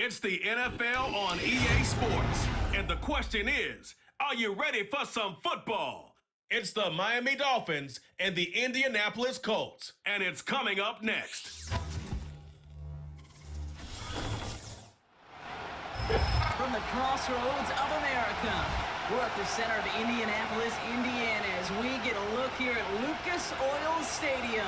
It's the NFL on EA Sports. And the question is, are you ready for some football? It's the Miami Dolphins and the Indianapolis Colts. And it's coming up next. From the crossroads of America, we're at the center of Indianapolis, Indiana, as we get a look here at Lucas Oil Stadium.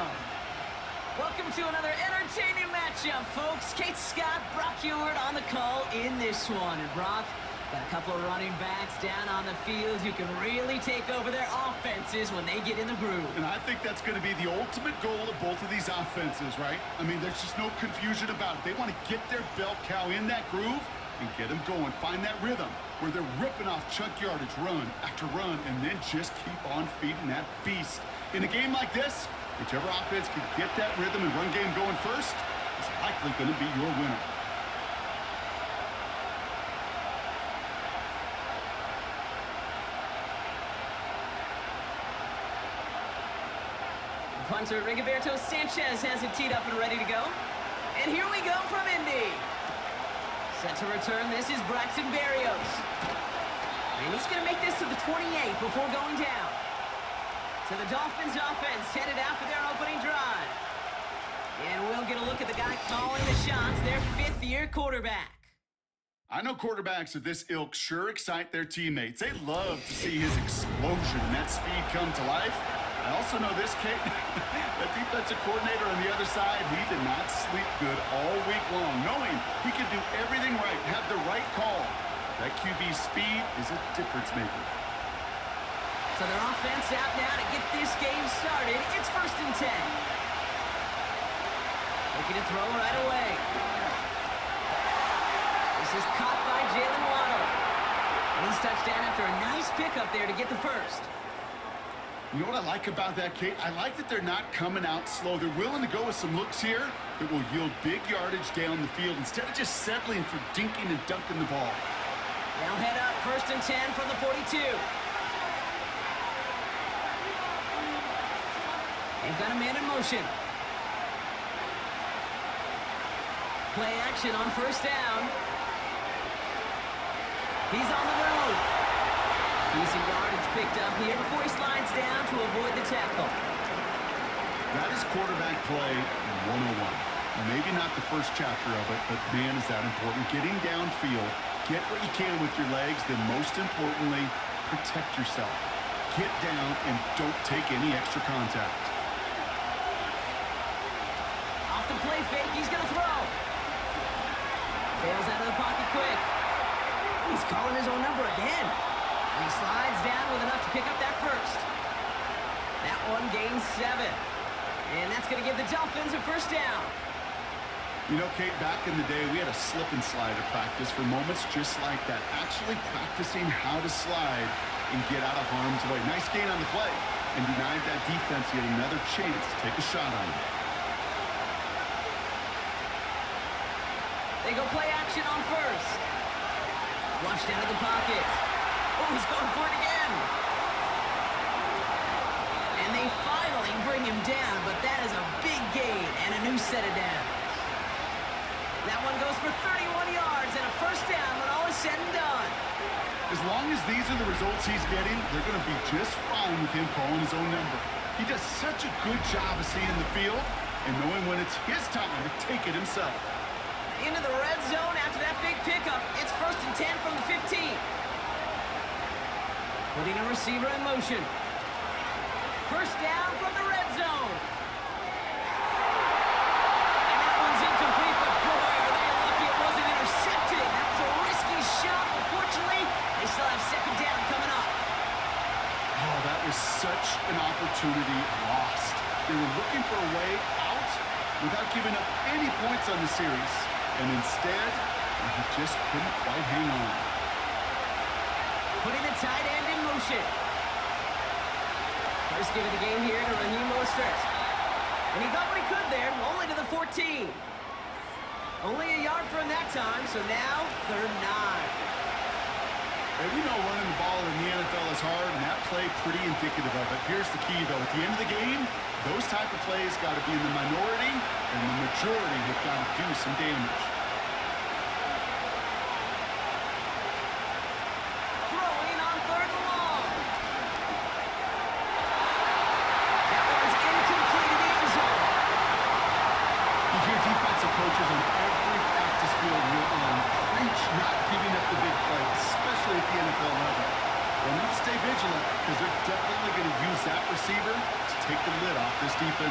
Welcome to another entertaining matchup, folks. Kate Scott, Brock Ewart on the call in this one. And Brock, got a couple of running backs down on the field who can really take over their offenses when they get in the groove. And I think that's going to be the ultimate goal of both of these offenses, right? I mean, there's just no confusion about it. They want to get their bell cow in that groove and get them going. Find that rhythm where they're ripping off chunk yardage run after run and then just keep on feeding that beast. In a game like this, whichever offense can get that rhythm and run game going first is likely going to be your winner. Punter Rigoberto Sanchez has it teed up and ready to go. And here we go from Indy. Set to return, this is Braxton Berrios. And he's going to make this to the 28 before going down. So the Dolphins offense headed out for their opening drive. And we'll get a look at the guy calling the shots, their fifth-year quarterback. I know quarterbacks of this ilk sure excite their teammates. They love to see his explosion and that speed come to life. I also know this, Kate, that defensive coordinator on the other side, he did not sleep good all week long, knowing he could do everything right, have the right call. That QB speed is a difference maker. So their offense out now to get this game started. It's 1st and 10. Looking to throw right away. This is caught by Jalen Waddle. And he's touched down after a nice pickup there to get the first. You know what I like about that, Kate? I like that they're not coming out slow. They're willing to go with some looks here that will yield big yardage down the field instead of just settling for dinking and dunking the ball. Now head up, 1st and 10 from the 42. They've got a man in motion. Play action on 1st down. He's on the move. Decent yardage picked up here before he slides down to avoid the tackle. That is quarterback play 101. Maybe not the first chapter of it, but man, is that important. Getting downfield, get what you can with your legs, then most importantly, protect yourself. Get down and don't take any extra contact. Off the play fake, he's going to throw. Bails out of the pocket quick. He's calling his own number again. And he slides down with enough to pick up that first. That one gains 7. And that's going to give the Dolphins a 1st down. You know, Kate, back in the day, we had a slip and slide at practice for moments just like that. Actually practicing how to slide and get out of harm's way. Nice gain on the play. And denied that defense yet another chance to take a shot on him. They go play action on 1st. Flushed out of the pocket. Oh, he's going for it again. And they finally bring him down, but that is a big gain and a new set of downs. That one goes for 31 yards and a 1st down when all is said and done. As long as these are the results he's getting, they're going to be just fine with him calling his own number. He does such a good job of seeing the field and knowing when it's his time to take it himself. Into the red zone after that big pickup. It's 1st and 10 from the 15. Putting a receiver in motion. 1st down from the red zone. And that one's incomplete, but boy, are they lucky it wasn't intercepted. That was a risky shot. Unfortunately, they still have 2nd down coming up. Oh, that was such an opportunity lost. They were looking for a way out without giving up any points on the series. And instead, he just couldn't quite hang on. Putting the tight end in motion. First give of the game here to Raheem Mostert. And he got what he could there, only to the 14. Only a yard from that time, so now 3rd and 9. Hey, we know running the ball in the NFL is hard, and that play pretty indicative of it. Here's the key, though. At the end of the game, those type of plays got to be in the minority, and the majority have got to do some damage.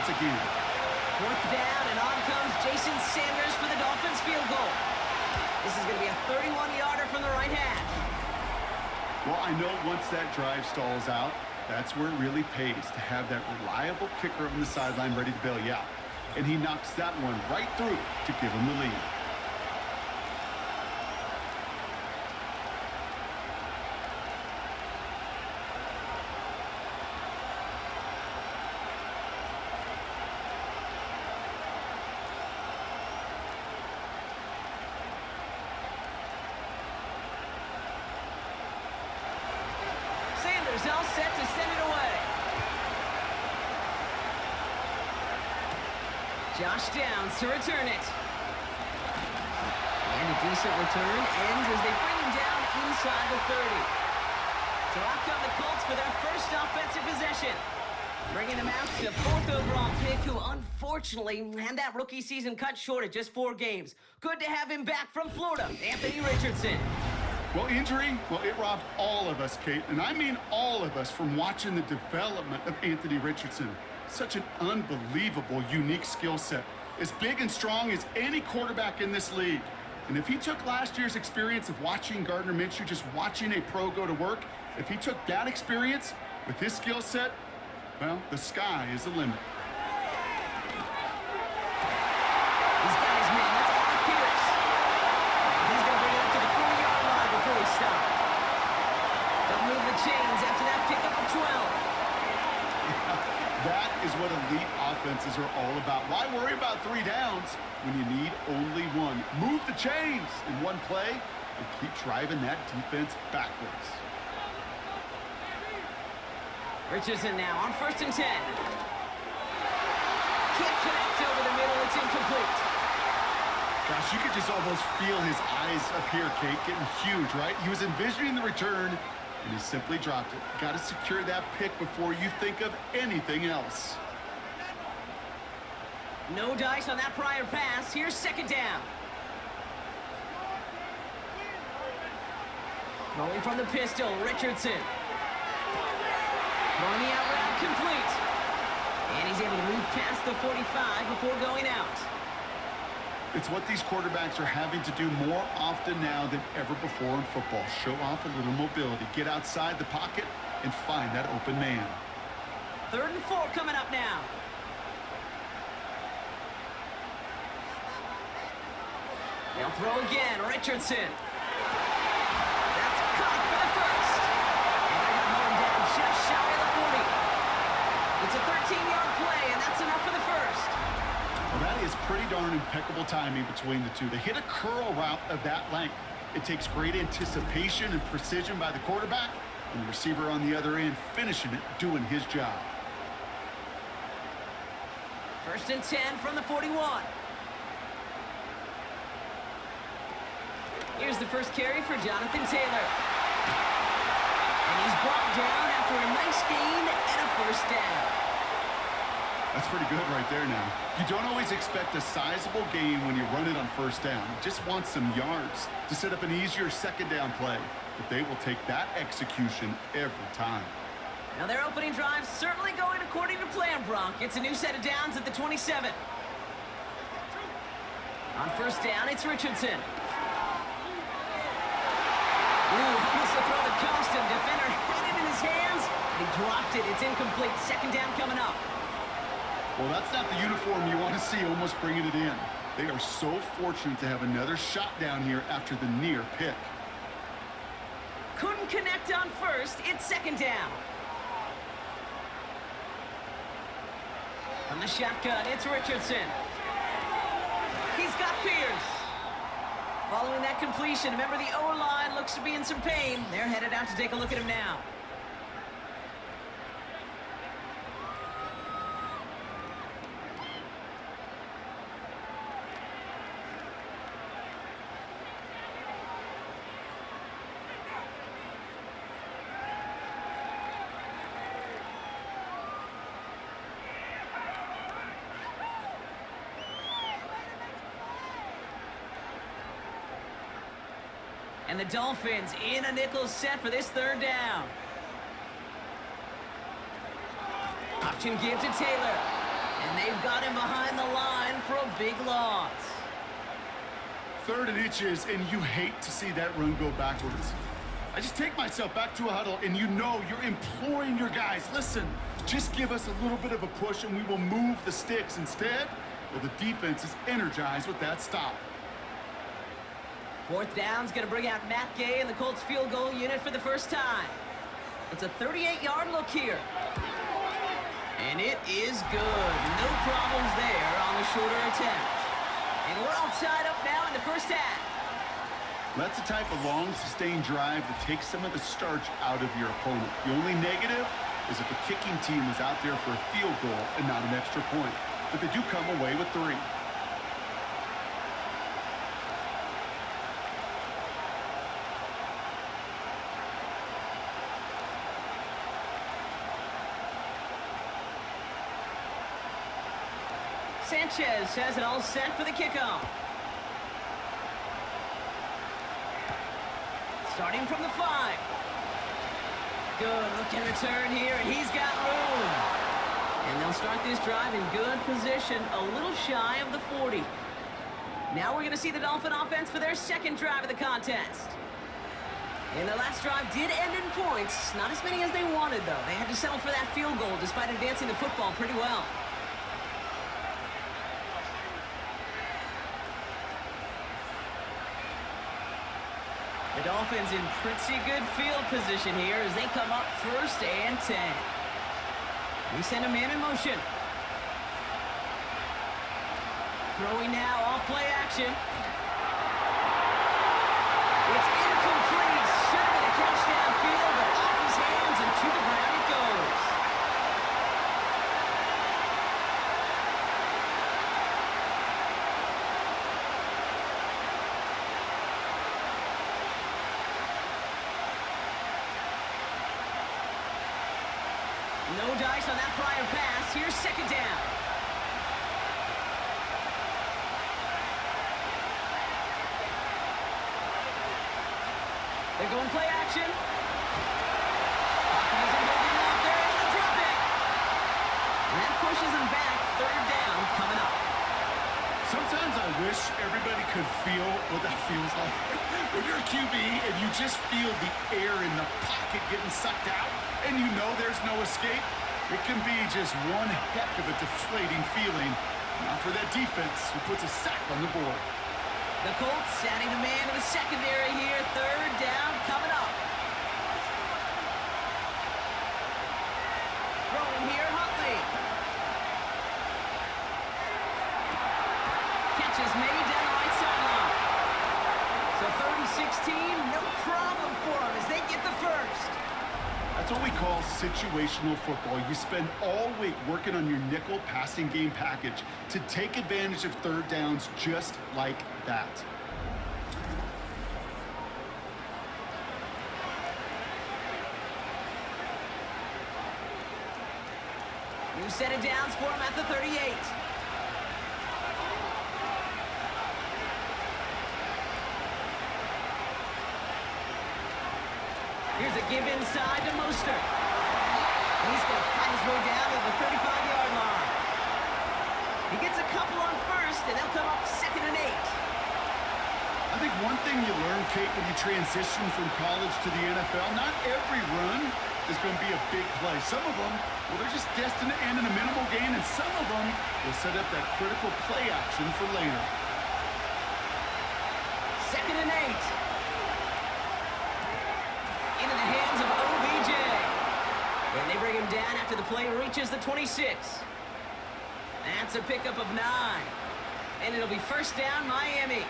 once again. Fourth down, and on comes Jason Sanders for the Dolphins field goal. This is going to be a 31-yarder from the right hash. Well, I know once that drive stalls out, that's where it really pays to have that reliable kicker on the sideline ready to bail you out. And he knocks that one right through to give him the lead. Sanders all set to send it away. Josh Downs to return it. And a decent return ends as they bring him down inside the 30. So out come the Colts for their first offensive possession. Bringing them out to fourth overall pick, who unfortunately had that rookie season cut short at just 4 games. Good to have him back from Florida, Anthony Richardson. Well, injury, it robbed all of us, Kate, and I mean all of us, from watching the development of Anthony Richardson. Such an unbelievable, unique skill set. As big and strong as any quarterback in this league. And if he took last year's experience of watching Gardner Minshew, just watching a pro go to work, if he took that experience with his skill set, well, the sky is the limit. He's got his man. That's Alec Pierce. He's going to bring it up to the 40-yard line before he stops. They'll move the chains after that pickup of 12. That is what elite offenses are all about. Why worry about 3 downs when you need only 1? Move the chains in one play and keep driving that defense backwards. Richardson now on 1st and 10. Can't connect over the middle. It's incomplete. Gosh, you could just almost feel his eyes up here, Kate, getting huge, right? He was envisioning the return, and he simply dropped it. Got to secure that pick before you think of anything else. No dice on that prior pass. Here's 2nd down. Rolling from the pistol, Richardson. Throwing the out route complete. And he's able to move past the 45 before going out. It's what these quarterbacks are having to do more often now than ever before in football. Show off a little mobility. Get outside the pocket and find that open man. 3rd and 4 coming up now. They'll throw again. Richardson. That's caught for the first. And they're going to hold him down just shy of the 40. It's a 13-yard play, and that's enough for the first. Well, that is pretty darn impeccable timing between the two. They hit a curl route of that length. It takes great anticipation and precision by the quarterback, and the receiver on the other end finishing it, doing his job. 1st and 10 from the 41. Here's the first carry for Jonathan Taylor. And he's brought down after a nice gain and a 1st down. That's pretty good right there now. You don't always expect a sizable gain when you run it on 1st down. You just want some yards to set up an easier 2nd down play. But they will take that execution every time. Now their opening drive certainly going according to plan, Bronk. It's a new set of downs at the 27. On 1st down, it's Richardson. Ooh, he wants to throw the custom. Defender had it in his hands. He dropped it. It's incomplete. 2nd down coming up. Well, that's not the uniform you want to see almost bringing it in. They are so fortunate to have another shot down here after the near pick. Couldn't connect on 1st. It's 2nd down. On the shotgun, it's Richardson. He's got Pierce. Following that completion, remember the O-line looks to be in some pain. They're headed out to take a look at him now. And the Dolphins in a nickel set for this 3rd down. Option give to Taylor. And they've got him behind the line for a big loss. 3rd and inches, and you hate to see that run go backwards. I just take myself back to a huddle, and you know you're imploring your guys, listen, just give us a little bit of a push, and we will move the sticks. Instead, well, the defense is energized with that stop. 4th down's going to bring out Matt Gay and the Colts field goal unit for the first time. It's a 38-yard look here. And it is good. No problems there on the shorter attempt. And we're all tied up now in the first half. That's the type of long, sustained drive that takes some of the starch out of your opponent. The only negative is that the kicking team is out there for a field goal and not an extra point. But they do come away with 3. Sanchez has it all set for the kickoff. Starting from the 5. Good looking return here, and he's got room. And they'll start this drive in good position, a little shy of the 40. Now we're going to see the Dolphin offense for their 2nd drive of the contest. And the last drive did end in points. Not as many as they wanted, though. They had to settle for that field goal despite advancing the football pretty well. The Dolphins in pretty good field position here as they come up 1st and 10. We send a man in motion. Throwing now off play action. It's incomplete. Should have been a catch downfield, but off his hands and to the ground it goes. No dice on that prior pass. Here's 2nd down. They're going play action. Pocket isn't holding up. They're able to drop it. And that pushes them back. 3rd down coming up. Sometimes I wish everybody could feel what that feels like. When you're a QB and you just feel the air in the pocket getting sucked out and you know there's no escape, it can be just one heck of a deflating feeling. Not for that defense who puts a sack on the board. The Colts adding a man to the secondary here. 3rd down coming up. Throwing here, Huntley. Catch is made down the right sideline. So 3rd and 16, no problem for them as they get the 1st. That's what we call situational football. You spend all week working on your nickel passing game package to take advantage of 3rd downs just like that. New set of downs for him at the 38. Here's a give inside to Mostert. He's going to fight his way down to the 35-yard line. He gets a couple on 1st, and they'll come up 2nd and 8. I think one thing you learn, Kate, when you transition from college to the NFL, not every run is going to be a big play. Some of them, well, they're just destined to end in a minimal gain, and some of them will set up that critical play action for later. 2nd and 8. Into the hands of OBJ. And they bring him down after the play reaches the 26. That's a pickup of 9. And it'll be 1st down, Miami.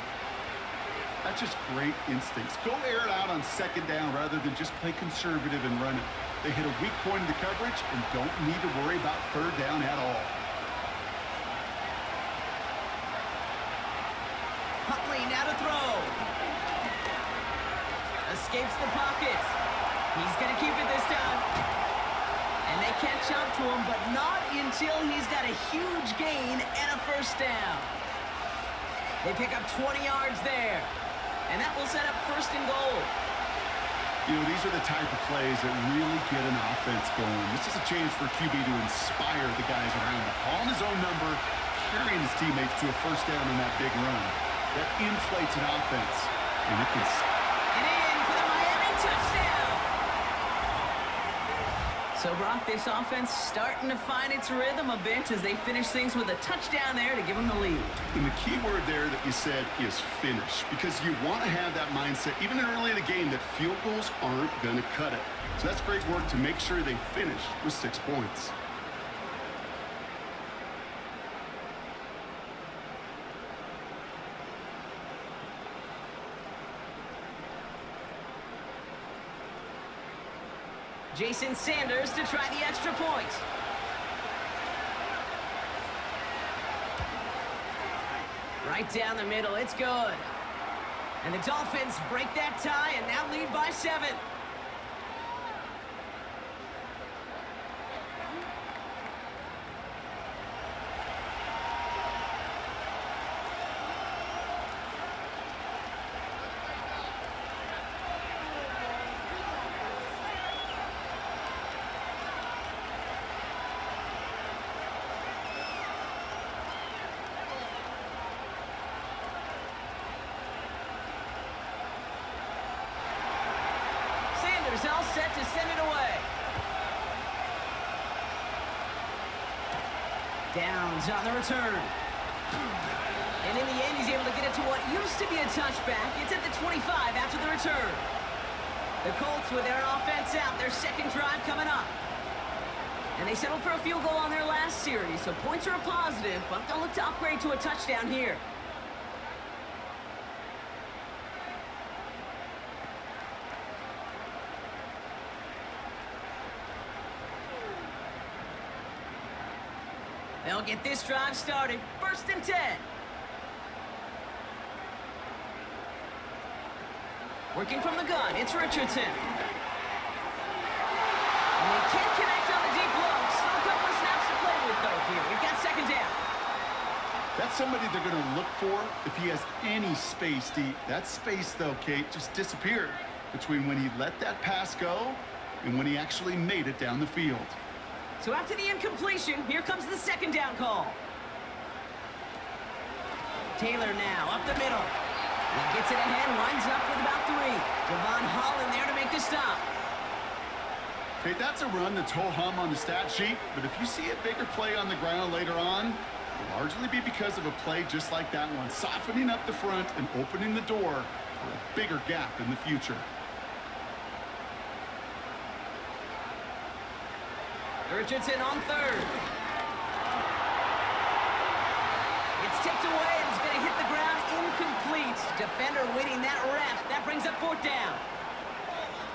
That's just great instincts. Go air it out on 2nd down rather than just play conservative and run it. They hit a weak point in the coverage and don't need to worry about 3rd down at all. Huntley now to throw. Escapes the pocket. He's going to keep it this time. And they catch up to him, but not until he's got a huge gain and a 1st down. They pick up 20 yards there. And that will set up 1st and goal. You know, these are the type of plays that really get an offense going. This is a chance for QB to inspire the guys around him. Calling his own number, carrying his teammates to a first down on that big run. That inflates an offense, and it can... And in for the Miami touchdown! So, Brock, this offense starting to find its rhythm a bit as they finish things with a touchdown there to give them the lead. And the key word there that you said is finish, because you want to have that mindset, even early in the game, that field goals aren't going to cut it. So that's great work to make sure they finish with 6 points. Jason Sanders to try the extra point. Right down the middle, it's good. And the Dolphins break that tie and now lead by 7. All set to send it away. Downs on the return. And in the end, he's able to get it to what used to be a touchback. It's at the 25 after the return. The Colts with their offense out, their second drive coming up. And they settled for a field goal on their last series, so points are a positive, but they'll look to upgrade to a touchdown here. They'll get this drive started. 1st and 10. Working from the gun, it's Richardson. And they can't connect on the deep low. Still a couple of snaps to play with, though, here. We've got 2nd down. That's somebody they're going to look for if he has any space deep. That space, though, Kate, just disappeared between when he let that pass go and when he actually made it down the field. So after the incompletion, here comes the 2nd down call. Taylor now up the middle. He gets it ahead, winds up with about 3. Javon Holland there to make the stop. Okay, that's a run that's ho-hum on the stat sheet, but if you see a bigger play on the ground later on, it'll largely be because of a play just like that one, softening up the front and opening the door for a bigger gap in the future. Richardson on 3rd. It's tipped away and it's going to hit the ground incomplete. Defender winning that rep. That brings up 4th down.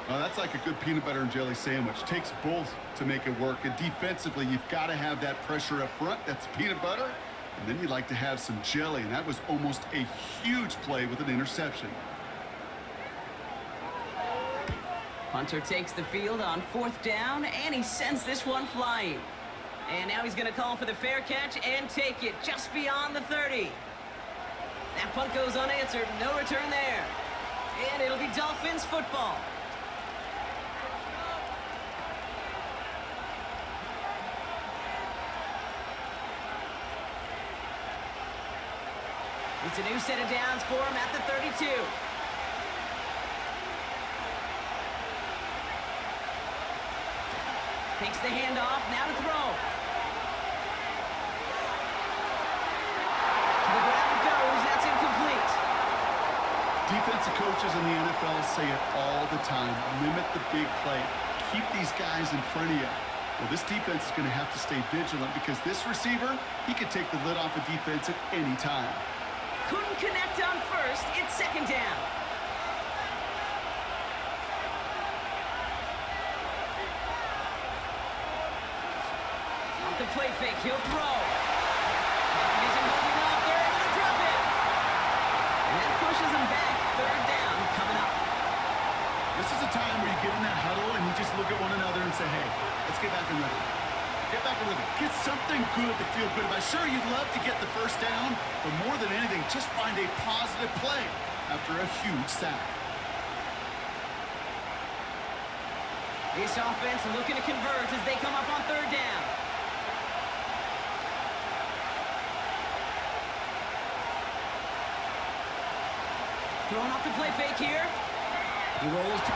Well, that's like a good peanut butter and jelly sandwich. Takes both to make it work. And defensively, you've got to have that pressure up front. That's peanut butter. And then you'd like to have some jelly. And that was almost a huge play with an interception. Hunter takes the field on 4th down, and he sends this one flying. And now he's going to call for the fair catch and take it just beyond the 30. That punt goes unanswered, no return there. And it'll be Dolphins football. It's a new set of downs for him at the 32. Takes the handoff, now to throw. To the ground it goes, that's incomplete. Defensive coaches in the NFL say it all the time. Limit the big play. Keep these guys in front of you. Well, this defense is going to have to stay vigilant because this receiver, he could take the lid off a defense at any time. Couldn't connect on 1st, it's 2nd down. The play fake, he'll throw. He isn't holding up, they're able to drop it. And that pushes him back, 3rd down coming up. This is a time where you get in that huddle and you just look at one another and say, hey, let's get back in rhythm. Get back in rhythm. Get something good to feel good about. Sure, you'd love to get the 1st down, but more than anything, just find a positive play after a huge sack. This offense looking to convert as they come up on third down. Throwing off the play fake here. He rolls to...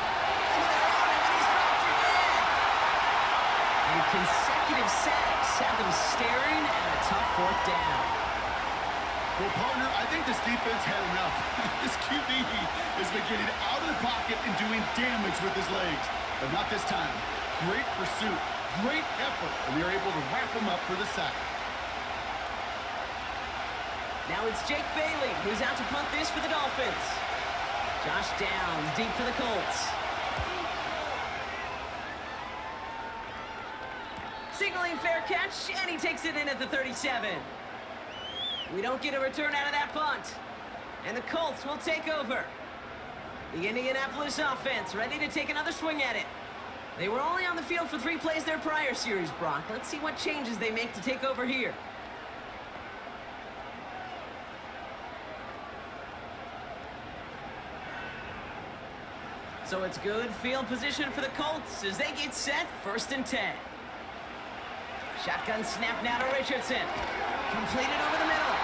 And consecutive sacks have them staring at a tough fourth down. Well, partner, I think this defense had enough. This QB has been getting out of the pocket and doing damage with his legs. But not this time. Great pursuit, great effort, and they're able to wrap him up for the sack. Now it's Jake Bailey who's out to punt this for the Dolphins. Josh Downs deep for the Colts. Signaling fair catch, and he takes it in at the 37. We don't get a return out of that punt. And the Colts will take over. The Indianapolis offense ready to take another swing at it. They were only on the field for 3 plays their prior series, Brock. Let's see what changes they make to take over here. So it's good field position for the Colts as they get set, 1st and 10. Shotgun snap now to Richardson. Completed over the middle.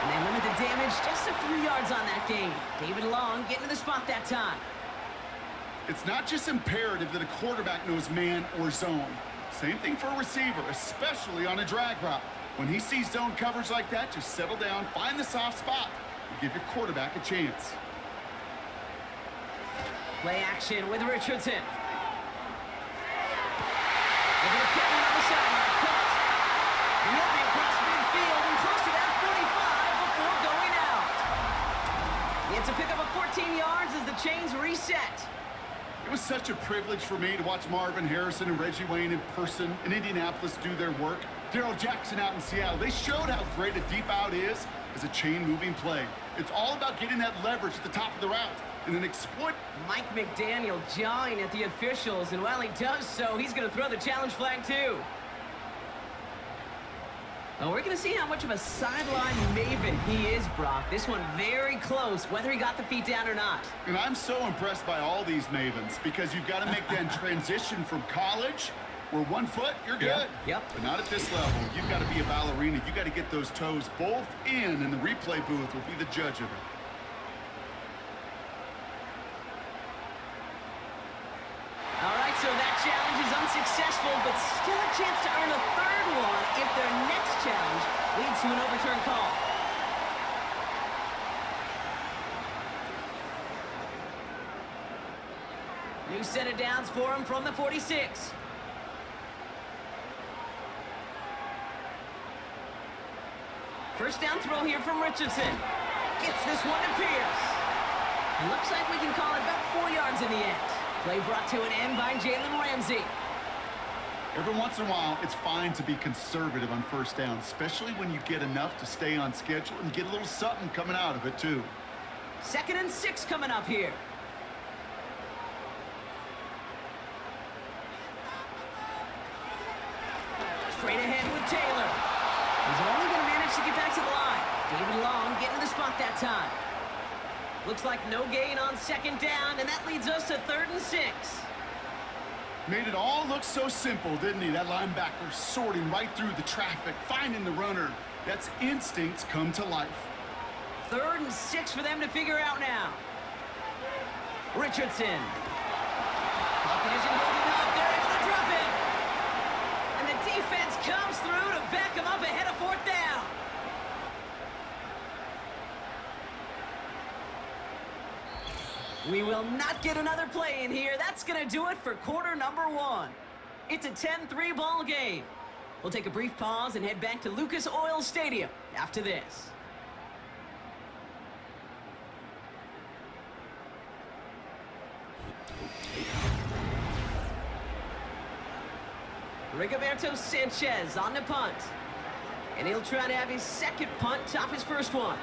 And they limit the damage just a few yards on that gain. David Long getting to the spot that time. It's not just imperative that a quarterback knows man or zone. Same thing for a receiver, especially on a drag route. When he sees zone coverage like that, just settle down, find the soft spot, and give your quarterback a chance. Play action with Richardson. They're going to put one on the sideline. Caught. And he'll be across midfield and close to that 45 before going out. It's a pickup of 14 yards as the chains reset. It was such a privilege for me to watch Marvin Harrison and Reggie Wayne in person in Indianapolis do their work. Darrell Jackson out in Seattle. They showed how great a deep out is as a chain-moving play. It's all about getting that leverage at the top of the route and then exploit. Mike McDaniel jawing at the officials, and while he does so, he's going to throw the challenge flag too. Well, we're going to see how much of a sideline maven he is, Brock. This one very close, whether he got the feet down or not. And I'm so impressed by all these mavens because you've got to make that transition from college where 1 foot, you're good. Yep. But not at this level. You've got to be a ballerina. You've got to get those toes both in, and the replay booth will be the judge of it. All right, so that challenge is unsuccessful, but still a chance to earn a third one if their next challenge leads to an overturned call. New set of downs for him from the 46. First down throw here from Richardson. Gets this one to Pierce. It looks like we can call it about 4 yards in the end. Play brought to an end by Jalen Ramsey. Every once in a while, it's fine to be conservative on first down, especially when you get enough to stay on schedule and get a little something coming out of it, too. 2nd and 6 coming up here. Straight ahead with Taylor. He's only going to manage to get back to the line. David Long getting to the spot that time. Looks like no gain on 2nd down, and that leads us to 3rd and 6. Made it all look so simple, didn't he? That linebacker sorting right through the traffic, finding the runner. That's instincts come to life. 3rd and 6 for them to figure out now. Richardson. Pocket isn't holding up. They're able to drop it. And the defense comes through to back them up ahead of 4th down. We will not get another play in here. That's going to do it for quarter number 1. It's a 10-3 ball game. We'll take a brief pause and head back to Lucas Oil Stadium after this. Rigoberto Sanchez on the punt. And he'll try to have his 2nd punt top his 1st one.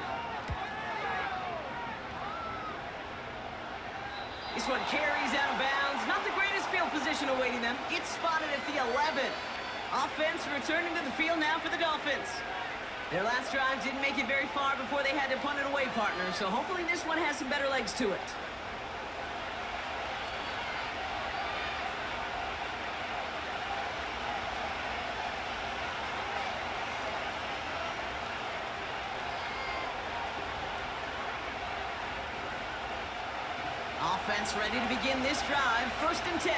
This one carries out of bounds. Not the greatest field position awaiting them. It's spotted at the 11. Offense returning to the field now for the Dolphins. Their last drive didn't make it very far before they had to punt it away, partner. So hopefully this one has some better legs to it. Offense ready to begin this drive. 1st and 10.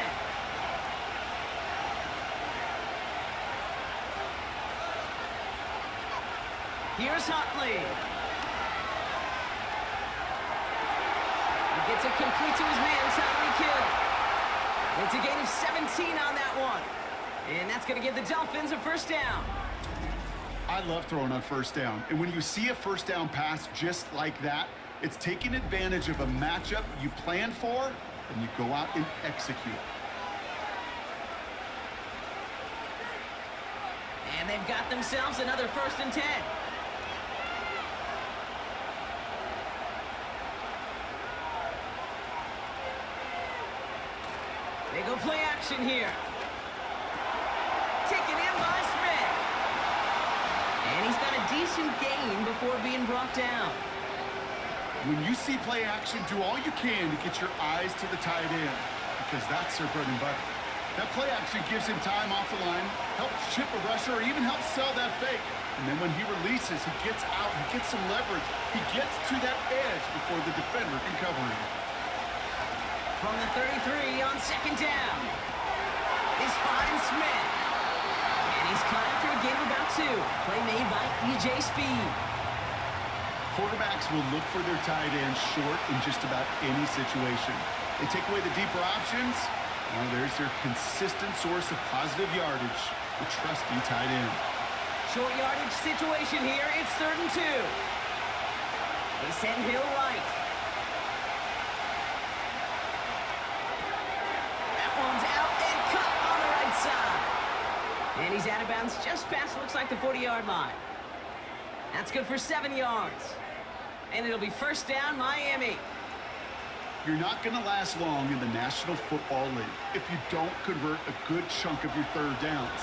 Here's Huntley. He gets it complete to his man, Tyreek Hill. It's a gain of 17 on that one. And that's going to give the Dolphins a 1st down. I love throwing on 1st down. And when you see a 1st down pass just like that, it's taking advantage of a matchup you planned for, and you go out and execute. And they've got themselves another 1st and 10. They go play action here. Taken in by Smith. And he's got a decent gain before being brought down. When you see play action, do all you can to get your eyes to the tight end, because that's their bread and butter. That play action gives him time off the line, helps chip a rusher, or even helps sell that fake. And then when he releases, he gets out, he gets some leverage. He gets to that edge before the defender can cover him. From the 33 on 2nd down is Fine Smith. And he's caught after a gain of about 2. Play made by E.J. Speed. Quarterbacks will look for their tight end short in just about any situation. They take away the deeper options. Well, there's their consistent source of positive yardage, the trusty tight end. Short yardage situation here. It's 3rd and 2. They send Hill right. That one's out and cut on the right side. And he's out of bounds just past, looks like, the 40-yard line. That's good for 7 yards. And it'll be 1st down, Miami. You're not going to last long in the National Football League if you don't convert a good chunk of your 3rd downs.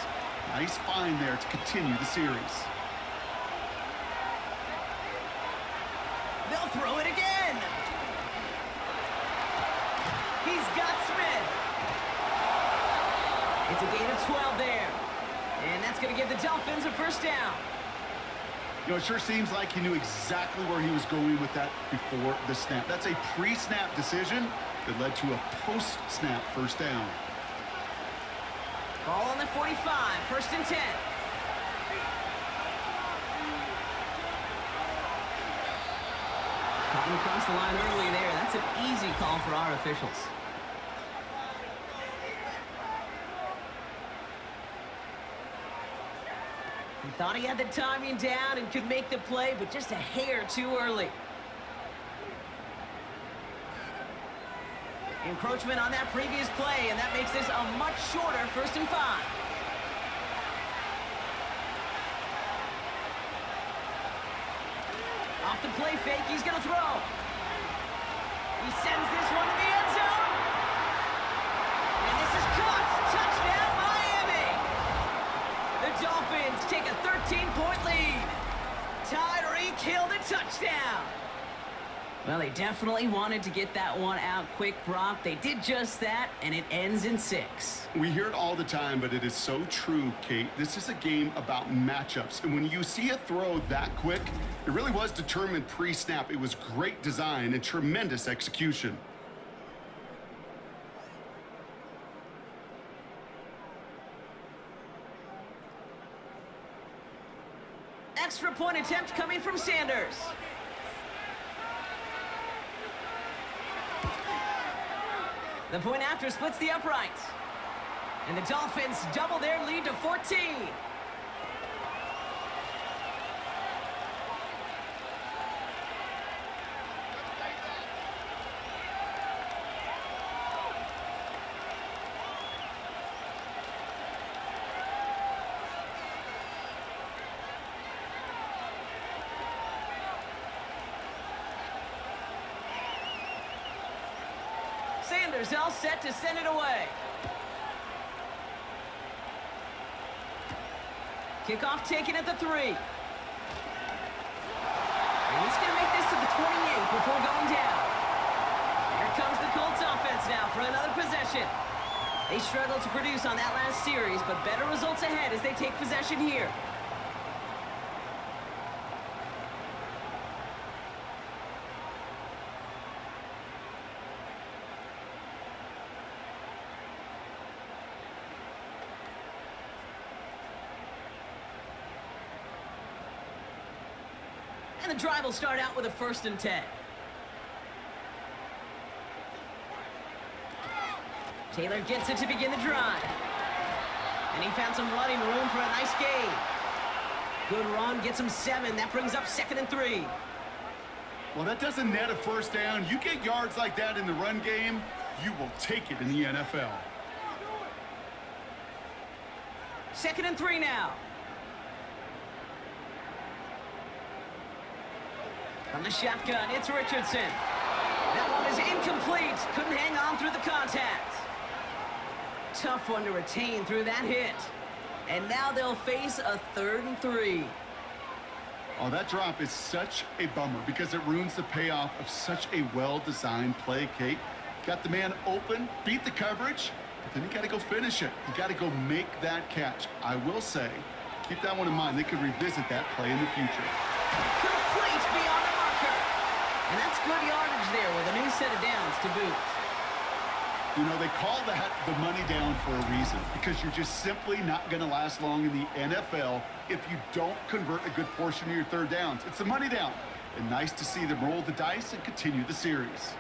Nice find there to continue the series. They'll throw it again. He's got Smith. It's a gain of 12 there. And that's going to give the Dolphins a 1st down. You know, it sure seems like he knew exactly where he was going with that before the snap. That's a pre-snap decision that led to a post-snap 1st down. Ball on the 45, 1st and 10. Caught him across the line early there. That's an easy call for our officials. He thought he had the timing down and could make the play, but just a hair too early. Encroachment on that previous play, and that makes this a much shorter 1st and 5. Off the play fake, he's going to throw. He sends this one to the end zone. And this is caught. Touchdown, Miami. The Dolphins take a 13-point lead. Tyreek Hill the touchdown. Well, they definitely wanted to get that one out quick, Brock. They did just that, and it ends in 6. We hear it all the time, but it is so true, Kate. This is a game about matchups, and when you see a throw that quick, it really was determined pre-snap. It was great design and tremendous execution. Extra point attempt coming from Sanders. The point after splits the uprights. And the Dolphins double their lead to 14. Sanders all set to send it away. Kickoff taken at the 3. And he's going to make this to the 28 before going down. Here comes the Colts offense now for another possession. They struggled to produce on that last series, but better results ahead as they take possession here. And the drive will start out with a 1st and 10. Taylor gets it to begin the drive. And he found some running room for a nice gain. Good run, gets him 7. That brings up 2nd and 3. Well, that doesn't net a 1st down. You get yards like that in the run game, you will take it in the NFL. 2nd and 3 now. From the shotgun, it's Richardson. That one is incomplete. Couldn't hang on through the contact. Tough one to retain through that hit. And now they'll face a 3rd and 3. Oh, that drop is such a bummer because it ruins the payoff of such a well-designed play, Kate. Got the man open, beat the coverage, but then you got to go finish it. You got to go make that catch. I will say, keep that one in mind. They could revisit that play in the future. Complete beyond the marker. And that's good yardage there with a new set of downs to boot. You know, they call that the money down for a reason because you're just simply not going to last long in the NFL if you don't convert a good portion of your 3rd downs. It's the money down. And nice to see them roll the dice and continue the series.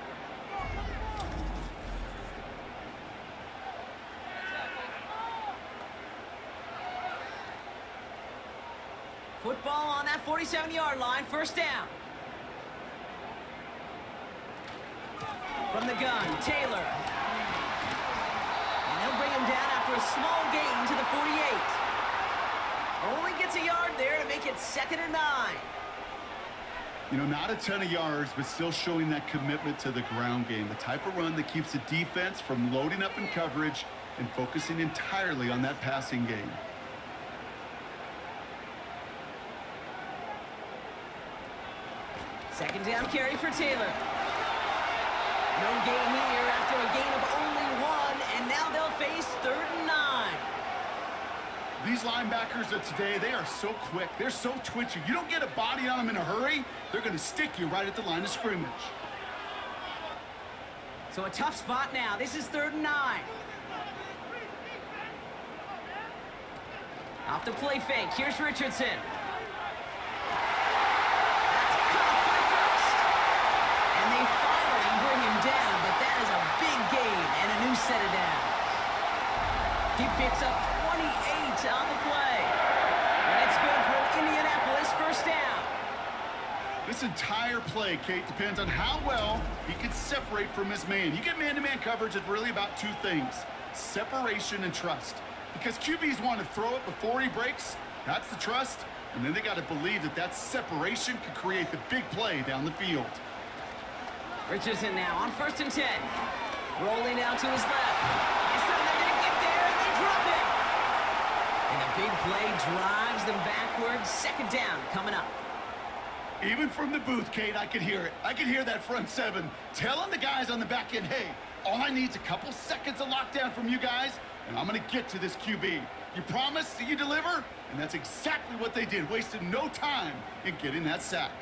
Football on that 47-yard line, 1st down. From the gun, Taylor. And they'll bring him down after a small gain to the 48. Only gets a yard there to make it 2nd and 9. You know, not a ton of yards, but still showing that commitment to the ground game. The type of run that keeps the defense from loading up in coverage and focusing entirely on that passing game. Second down carry for Taylor. No gain here after a gain of only 1, and now they'll face 3rd and 9. These linebackers of today, they are so quick. They're so twitchy. You don't get a body on them in a hurry, they're going to stick you right at the line of scrimmage. So a tough spot now. This is 3rd and 9. Off the play fake. Here's Richardson. That's caught by first. And they finally bring him down, but that is a big gain and a new set of downs. He picks up 28 on the play. And it's good for an Indianapolis 1st down. This entire play, Kate, depends on how well he can separate from his man. You get man-to-man coverage, it's really about 2 things, separation and trust. Because QBs want to throw it before he breaks, that's the trust, and then they got to believe that that separation could create the big play down the field. Richardson now on 1st and 10. Rolling out to his left. This time they're going to get there, and they drop it. And a big play drives them backwards. 2nd down coming up. Even from the booth, Kate, I could hear it. I could hear that front 7 telling the guys on the back end, hey, all I need is a couple seconds of lockdown from you guys, and I'm going to get to this QB. You promise that you deliver? And that's exactly what they did, wasted no time in getting that sack.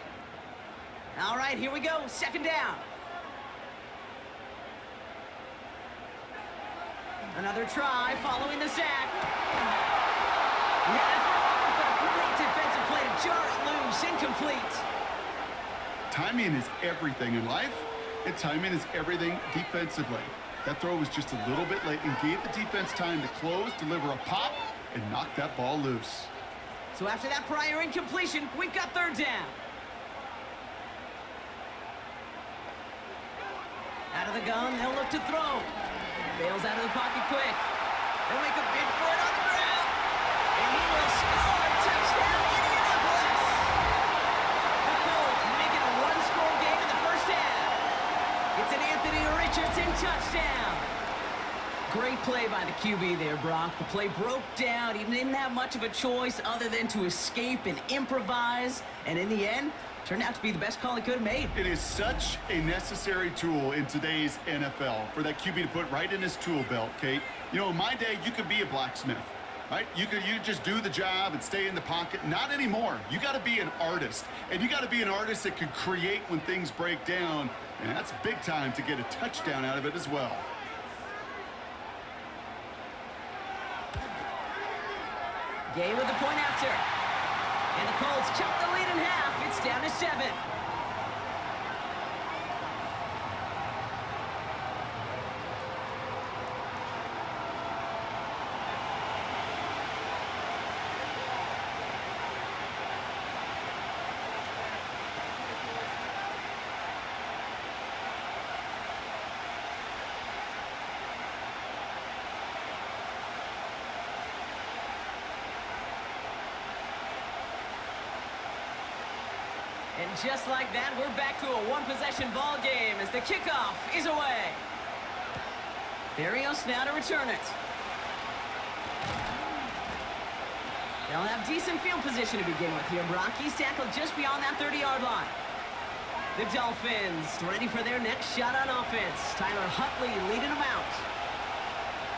All right, here we go. 2nd down. Another try following the sack. He had it for but a great defensive play to jar it loose. Incomplete. Timing is everything in life, and timing is everything defensively. That throw was just a little bit late and gave the defense time to close, deliver a pop, and knock that ball loose. So after that prior incompletion, we've got 3rd down. Out of the gun, they'll look to throw. Bails out of the pocket quick. They'll make a bid for it on the ground. And he will score. Touchdown, Indianapolis. The Colts making a 1-score game in the 1st half. It's an Anthony Richardson touchdown. Great play by the QB there, Brock. The play broke down. He didn't have much of a choice other than to escape and improvise. And in the end, turned out to be the best call he could have made. It is such a necessary tool in today's NFL for that QB to put right in his tool belt, Kate. You know, in my day, you could be a blacksmith, right? You just do the job and stay in the pocket. Not anymore. You got to be an artist, and you got to be an artist that can create when things break down, and that's big time to get a touchdown out of it as well. Gay with the point after. And the Colts chop the lead in half. It's down to 7. And just like that, we're back to a one-possession ball game as the kickoff is away. Barrios now to return it. They'll have decent field position to begin with here. He's tackled just beyond that 30-yard line. The Dolphins ready for their next shot on offense. Tyler Huntley leading them out.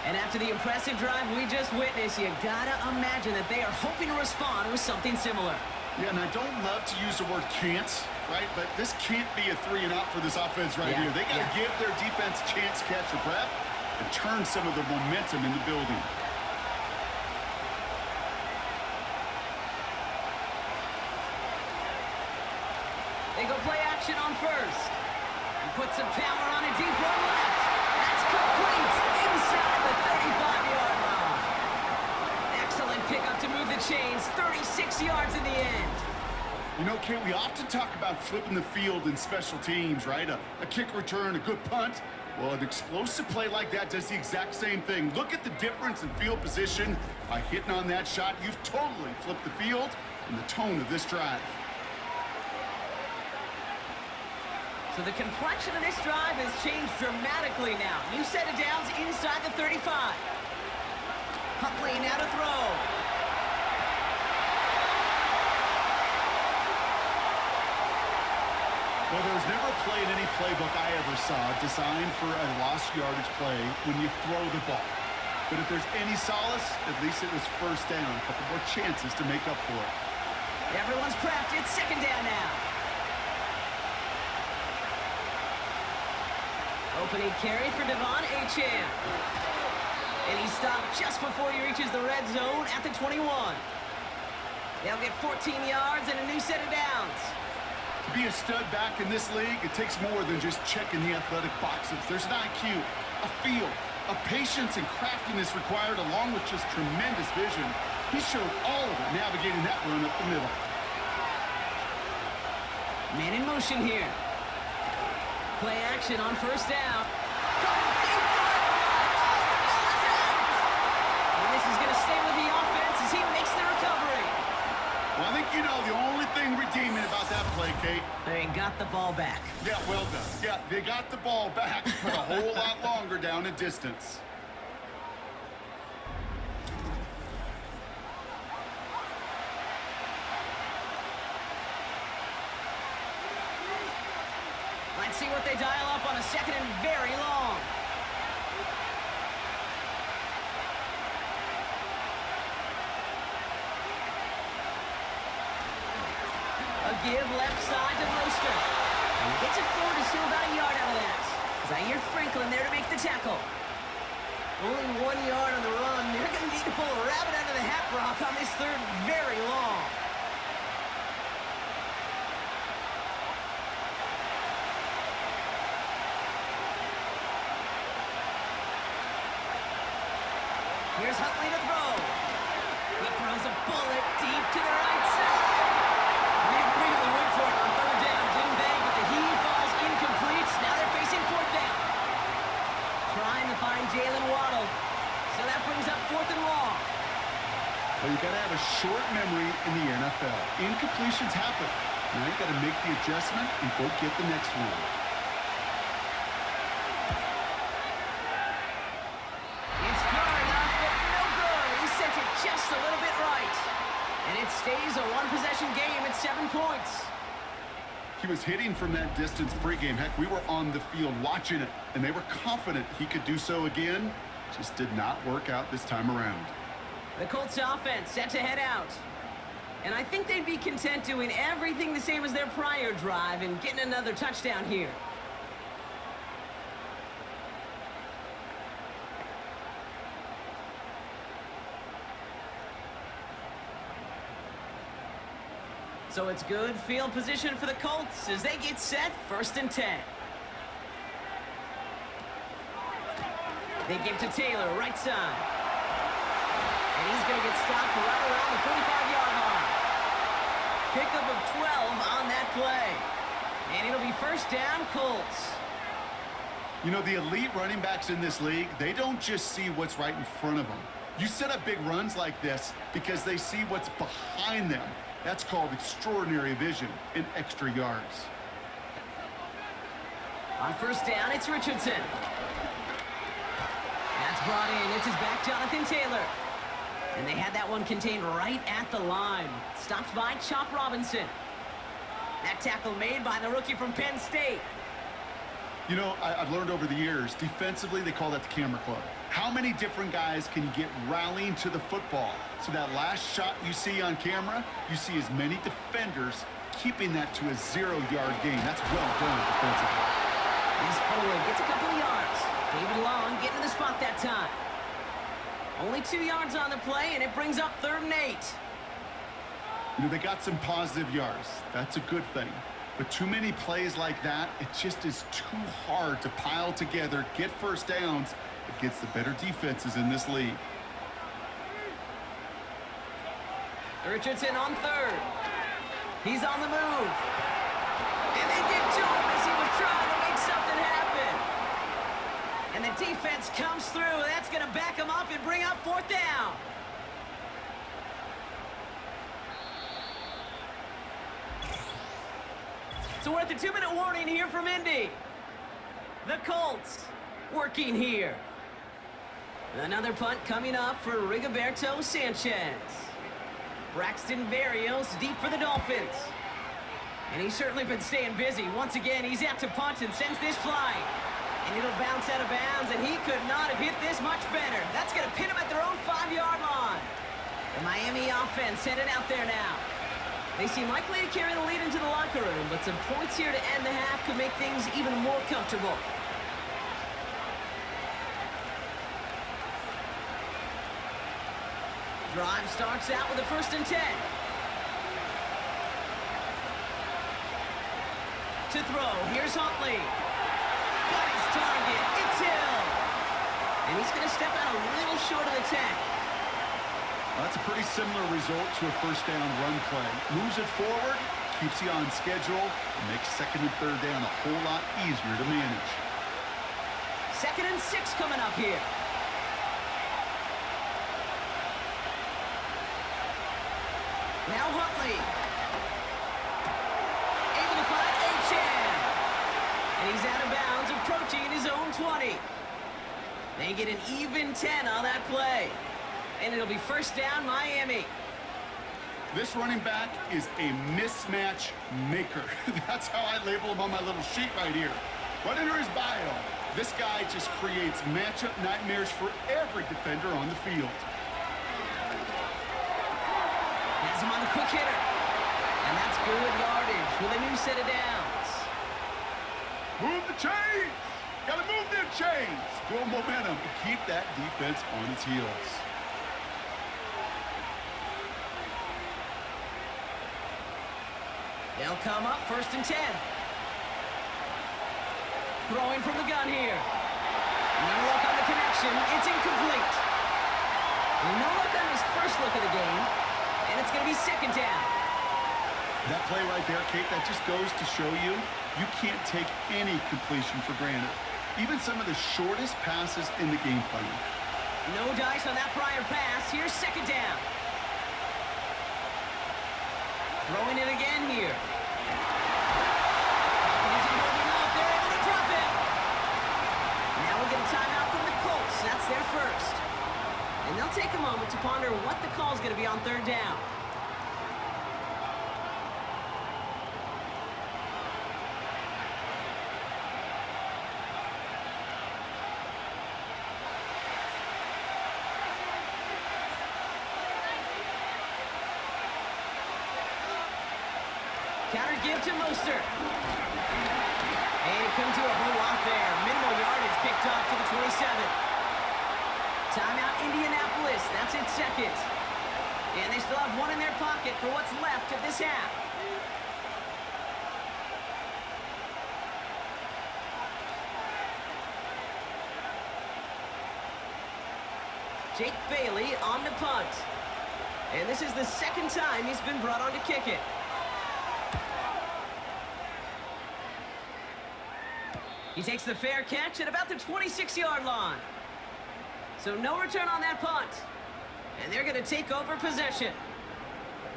And after the impressive drive we just witnessed, you gotta imagine that they are hoping to respond with something similar. Yeah, and I don't love to use the word can't, right? But this can't be a 3-and-out for this offense right here. They got to give their defense a chance to catch their breath and turn some of the momentum in the building. They go play action on first. He puts some power on a deep run left. That's complete inside the 35-yard line. Excellent pickup to move the chains. 36 yards in the end. You know, Kate, we often talk about flipping the field in special teams, right? A kick return, a good punt. Well, an explosive play like that does the exact same thing. Look at the difference in field position. By hitting on that shot, you've totally flipped the field and the tone of this drive. So the complexion of this drive has changed dramatically now. New set of downs inside the 35. Huntley now to throw. Well, there was never a play in any playbook I ever saw designed for a lost yardage play when you throw the ball. But if there's any solace, at least it was first down. A couple more chances to make up for it. Everyone's prepped. It's second down now. Opening carry for Devon Achane. And he stopped just before he reaches the red zone at the 21. They'll get 14 yards and a new set of downs. To be a stud back in this league, it takes more than just checking the athletic boxes. There's an IQ, a feel, a patience and craftiness required along with just tremendous vision. He showed all of it navigating that run up the middle. Man in motion here. Play action on first down. And this is going to stay with the offense as he makes the recovery. Well, I think you know the only thing redeeming about that play, Kate. They got the ball back. Yeah, well done. Yeah, they got the ball back, but a whole lot longer down in distance. Let's see what they dial up on a second and very long. A give left side to Brewster. And he gets it forward to still about a yard out of that. Zaire Franklin there to make the tackle. Only 1 yard on the run. They're going to need to pull a rabbit out of the hat, Brock, on this third very long. Here's Huntley to throw. He throws a bullet deep to the right side. And they really went for it on third down, didn't they? But the heave falls incomplete. Now they're facing fourth down. Trying to find Jalen Waddle. So that brings up fourth and long. Well, you got to have a short memory in the NFL. Incompletions happen. Now you got to make the adjustment and go get the next one. Just a little bit right. And it stays a one-possession game at 7 points. He was hitting from that distance pregame. Heck, we were on the field watching it, and they were confident he could do so again. Just did not work out this time around. The Colts offense set to head out. And I think they'd be content doing everything the same as their prior drive and getting another touchdown here. So it's good field position for the Colts as they get set 1st and 10. They give to Taylor, right side. And he's going to get stopped right around the 45-yard line. Pickup of 12 on that play. And it'll be 1st down, Colts. You know, the elite running backs in this league, they don't just see what's right in front of them. You set up big runs like this because they see what's behind them. That's called extraordinary vision and extra yards. On 1st down, it's Richardson. That's brought in. It's his back, Jonathan Taylor. And they had that one contained right at the line. Stopped by Chop Robinson. That tackle made by the rookie from Penn State. You know, I've learned over the years, defensively, they call that the camera club. How many different guys can you get rallying to the football? So that last shot you see on camera, you see as many defenders keeping that to a 0-yard gain. That's well done defensively. He's forward, gets a couple of yards. David Long getting to the spot that time. Only 2 yards on the play, and it brings up 3rd and 8. You know, they got some positive yards. That's a good thing. But too many plays like that, it just is too hard to pile together, get 1st downs against the better defenses in this league. Richardson on 3rd. He's on the move. And they get to him as he was trying to make something happen. And the defense comes through. That's going to back him up and bring up 4th down. So we're at the 2-minute warning here from Indy. The Colts working here. Another punt coming up for Rigoberto Sanchez. Braxton Berrios deep for the Dolphins. And he's certainly been staying busy. Once again, he's out to punt and sends this flying. And it'll bounce out of bounds, and he could not have hit this much better. That's going to pin them at their own 5-yard line. The Miami offense headed out there now. They seem likely to carry the lead into the locker room, but some points here to end the half could make things even more comfortable. Drive starts out with a 1st and 10. To throw, here's Huntley. Got his target, it's Hill. And he's going to step out a little short of the 10. Well, that's a pretty similar result to a 1st down run play. Moves it forward, keeps you on schedule, and makes 2nd and 3rd down a whole lot easier to manage. 2nd and 6 coming up here. Now Huntley. Able to find Achane. And he's out of bounds, approaching his own 20. They get an even 10 on that play. And it'll be 1st down, Miami. This running back is a mismatch maker. That's how I label him on my little sheet right here. Right under his bio, this guy just creates matchup nightmares for every defender on the field. Has him on the quick hitter. And that's good yardage with a new set of downs. Move the chains! Gotta move them chains! Build momentum to keep that defense on its heels. They'll come up 1st and 10. Throwing from the gun here. No luck on the connection. It's incomplete. No luck on his first look of the game. And it's going to be 2nd down. That play right there, Kate, that just goes to show you, you can't take any completion for granted. Even some of the shortest passes in the game plan. No dice on that prior pass. Here's 2nd down. Throwing it again here. They're able to drop it. Now we'll get a timeout from the Colts. That's their first. And they'll take a moment to ponder what the call is going to be on 3rd down. Counter give to Mostert. And it comes to a whole lot there. Minimal yardage picked up to the 27. Timeout Indianapolis. That's its 2nd. And they still have one in their pocket for what's left of this half. Jake Bailey on the punt. And this is the second time he's been brought on to kick it. He takes the fair catch at about the 26-yard line. So no return on that punt. And they're going to take over possession.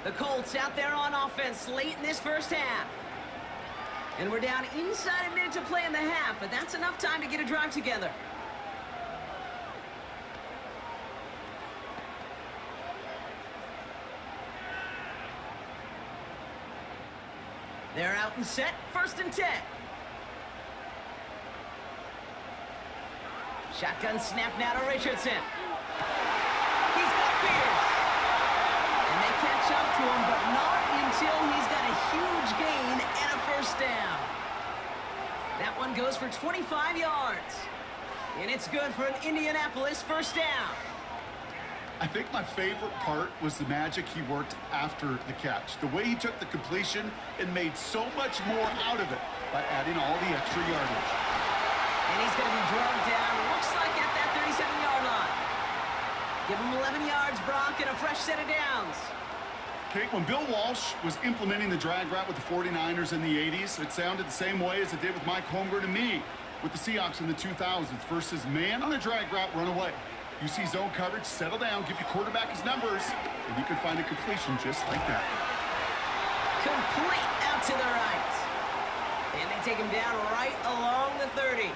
The Colts out there on offense late in this first half. And we're down inside a minute to play in the half, but that's enough time to get a drive together. They're out and set, 1st and 10. Shotgun snap now to Richardson. He's got Pierce. And they catch up to him, but not until he's got a huge gain and a first down. That one goes for 25 yards. And it's good for an Indianapolis first down. I think my favorite part was the magic he worked after the catch. The way he took the completion and made so much more out of it by adding all the extra yardage. And he's going to be dragged down, looks like at that 37-yard line. Give him 11 yards, Brock, and a fresh set of downs. Kate, when Bill Walsh was implementing the drag route with the 49ers in the 80s, it sounded the same way as it did with Mike Holmgren and me with the Seahawks in the 2000s versus man on a drag route, run away. You see zone coverage, settle down, give your quarterback his numbers, and you can find a completion just like that. Complete out to the right. And they take him down right along the 30.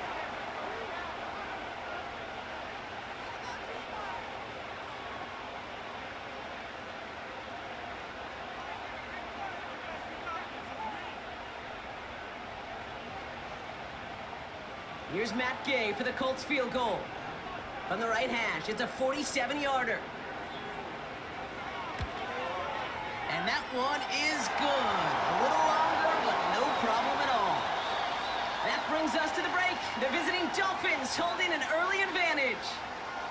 Here's Matt Gay for the Colts field goal. From the right hash, it's a 47-yarder. And that one is good. A little longer, but no problem at all. That brings us to the break. The visiting Dolphins holding an early advantage.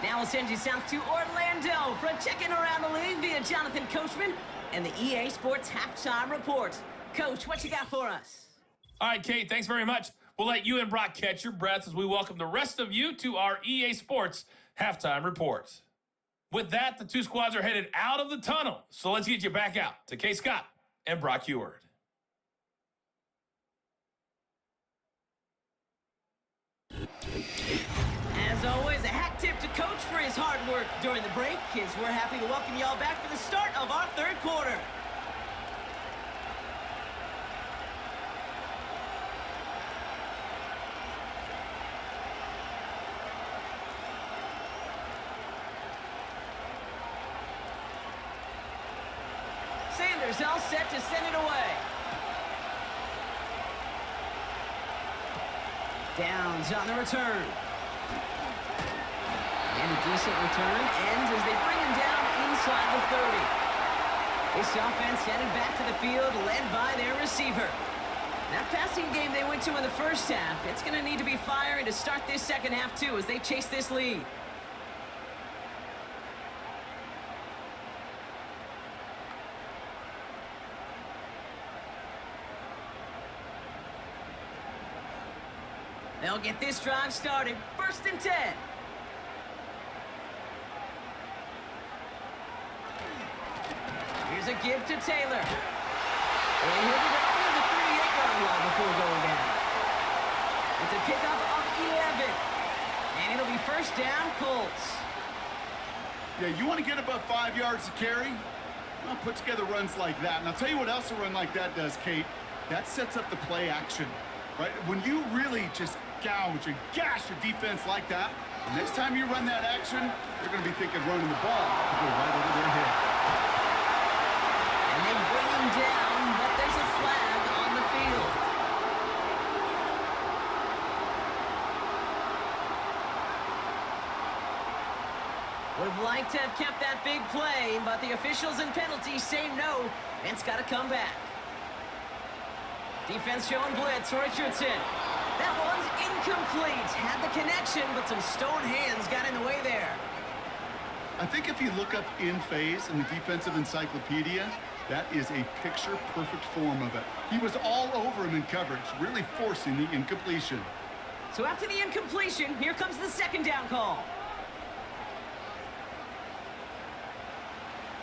Now we'll send you south to Orlando for a check-in around the league via Jonathan Coachman and the EA Sports Halftime Report. Coach, what you got for us? All right, Kate, thanks very much. We'll let you and Brock catch your breath as we welcome the rest of you to our EA Sports Halftime Report. With that, the two squads are headed out of the tunnel. So let's get you back out to Kay Scott and Brock Heward. As always, a hat tip to Coach for his hard work during the break, as we're happy to welcome y'all back for the start of our third quarter. Sanders all set to send it away. Downs on the return. And a decent return ends as they bring him down inside the 30. This offense headed back to the field, led by their receiver. That passing game they went to in the first half, it's going to need to be firing to start this second half too as they chase this lead. They'll get this drive started. 1st and 10. Here's a give to Taylor. And he'll be down to the 38-yard line before going down. It's a pickup of 11. And it'll be first down, Colts. Yeah, you want to get above 5 yards to carry? Well, put together runs like that. And I'll tell you what else a run like that does, Kate. That sets up the play action, right? When you really just gouge and gash a defense like that, the next time you run that action, they're going to be thinking running the ball to go right over their head. And they bring him down, but there's a flag on the field. Would have liked to have kept that big play, but the officials and penalties say no. It's got to come back. Defense showing blitz, Richardson. That one's incomplete. Had the connection, but some stone hands got in the way there. I think if you look up in phase in the defensive encyclopedia, that is a picture-perfect form of it. He was all over him in coverage, really forcing the incompletion. So after the incompletion, here comes the second down call.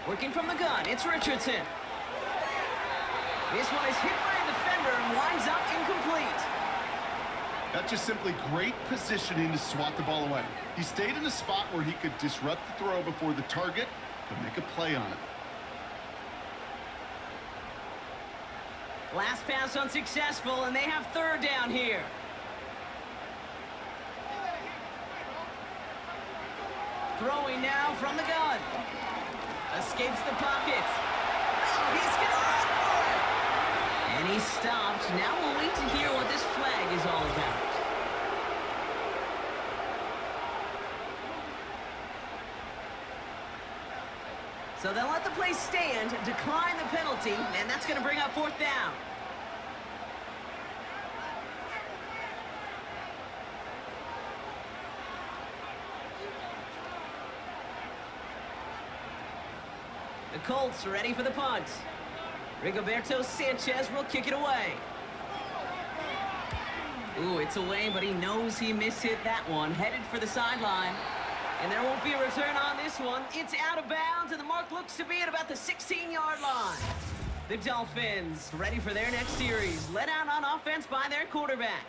Working from the gun, it's Richardson. This one is hit by a defender and winds up incomplete. That's just simply great positioning to swat the ball away. He stayed in a spot where he could disrupt the throw before the target could make a play on it. Last pass unsuccessful, and they have third down here. Throwing now from the gun. Escapes the pocket. Oh, he's going to run for it. And he's stopped. Now we'll wait to hear what this flag is all about. So they'll let the play stand, decline the penalty, and that's going to bring up fourth down. The Colts ready for the punt. Rigoberto Sanchez will kick it away. Ooh, it's away, but he knows he mishit that one. Headed for the sideline. And there won't be a return on this one. It's out of bounds, and the mark looks to be at about the 16-yard line. The Dolphins ready for their next series. Let out on offense by their quarterback.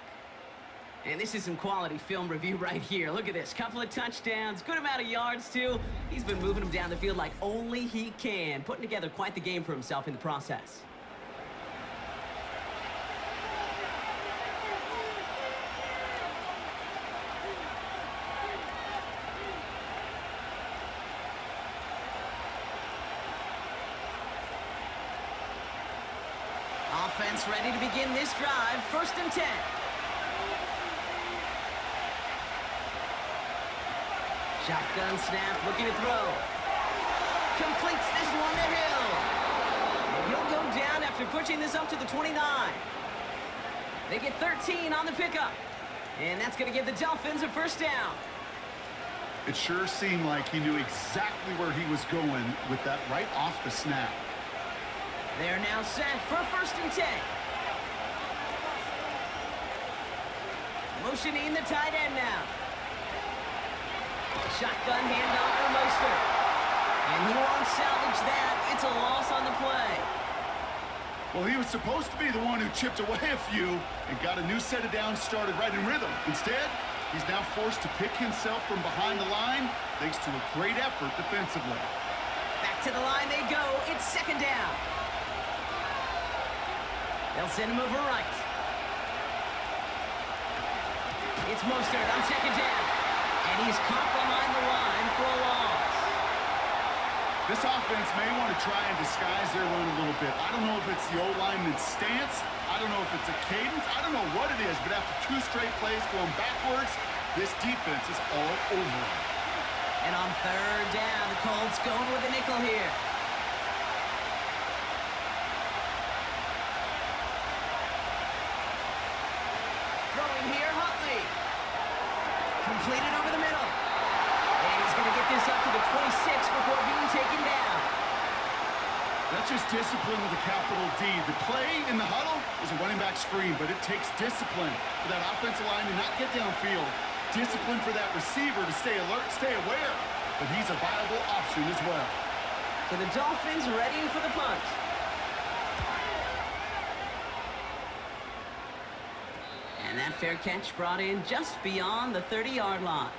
And this is some quality film review right here. Look at this. Couple of touchdowns. Good amount of yards, too. He's been moving them down the field like only he can. Putting together quite the game for himself in the process. Offense ready to begin this drive. 1st and 10. Shotgun snap, looking to throw. Completes this one to Hill. And he'll go down after pushing this up to the 29. They get 13 on the pickup. And that's going to give the Dolphins a first down. It sure seemed like he knew exactly where he was going with that right off the snap. They're now set for 1st and 10. Motioning the tight end now. Shotgun handoff for Mostert. And he won't salvage that. It's a loss on the play. Well, he was supposed to be the one who chipped away a few and got a new set of downs started right in rhythm. Instead, he's now forced to pick himself from behind the line thanks to a great effort defensively. Back to the line they go. It's 2nd down. They'll send him over right. It's Mostert on 2nd down. And he's caught behind the line for a loss. This offense may want to try and disguise their run a little bit. I don't know if it's the O-lineman's stance. I don't know if it's a cadence. I don't know what it is, but after 2 straight plays going backwards, this defense is all over it. And on 3rd down, the Colts going with a nickel here. Throwing here, Huntley. Completed over the middle. And he's going to get this up to the 26 before being taken down. That's just discipline with a capital D. The play in the huddle is a running back screen, but it takes discipline for that offensive line to not get downfield. Discipline for that receiver to stay alert, stay aware. But he's a viable option as well. So the Dolphins ready for the punt. And that fair catch brought in just beyond the 30-yard line.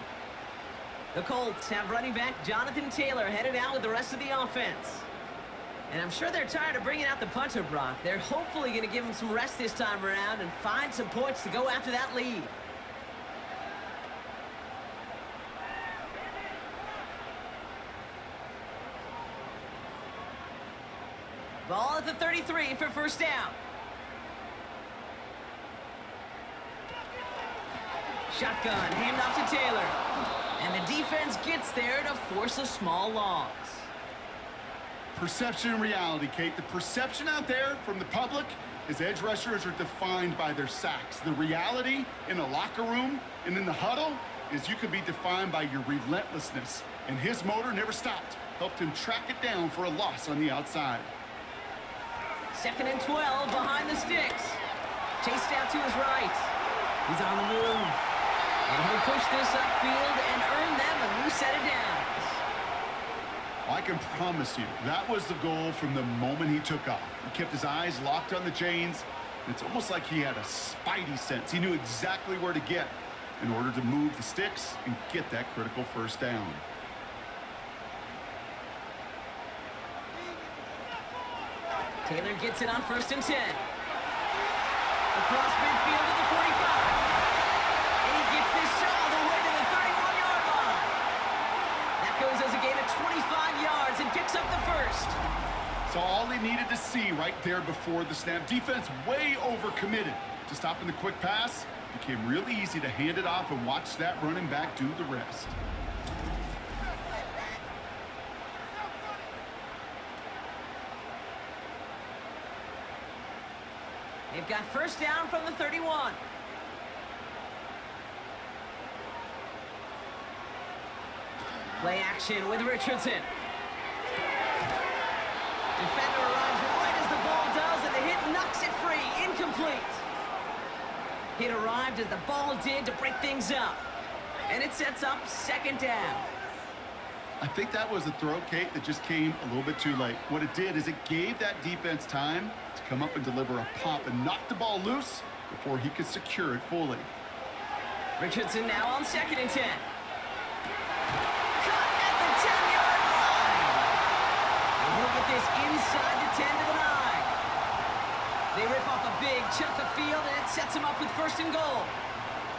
The Colts have running back Jonathan Taylor headed out with the rest of the offense. And I'm sure they're tired of bringing out the punter, Brock. They're hopefully going to give him some rest this time around and find some points to go after that lead. Ball at the 33 for 1st down. Shotgun, handoff to Taylor. And the defense gets there to force a small loss. Perception and reality, Kate. The perception out there from the public is edge rushers are defined by their sacks. The reality in a locker room and in the huddle is you can be defined by your relentlessness. And his motor never stopped. Helped him track it down for a loss on the outside. 2nd and 12 behind the sticks. Chased out to his right. He's on the move. And he'll push this upfield and earn them a new set of downs. I can promise you that was the goal from the moment he took off. He kept his eyes locked on the chains. It's almost like he had a spidey sense. He knew exactly where to get in order to move the sticks and get that critical first down. Taylor gets it on 1st and 10. Across midfield to the 45. And he gets this shot all the way to the 31-yard line. That goes as a gain of 25 yards and picks up the first. So all he needed to see right there before the snap. Defense way overcommitted to stopping the quick pass. Became really easy to hand it off and watch that running back do the rest. They've got first down from the 31. Play action with Richardson. Defender arrives right as the ball does, and the hit knocks it free. Incomplete. Hit arrived as the ball did to break things up. And it sets up 2nd down. I think that was a throw, Kate, that just came a little bit too late. What it did is it gave that defense time to come up and deliver a pop and knock the ball loose before he could secure it fully. Richardson now on 2nd and 10. Cut at the 10-yard line. And he'll get this inside the 10 to the 9. They rip off a big chunk of field, and it sets them up with 1st and goal.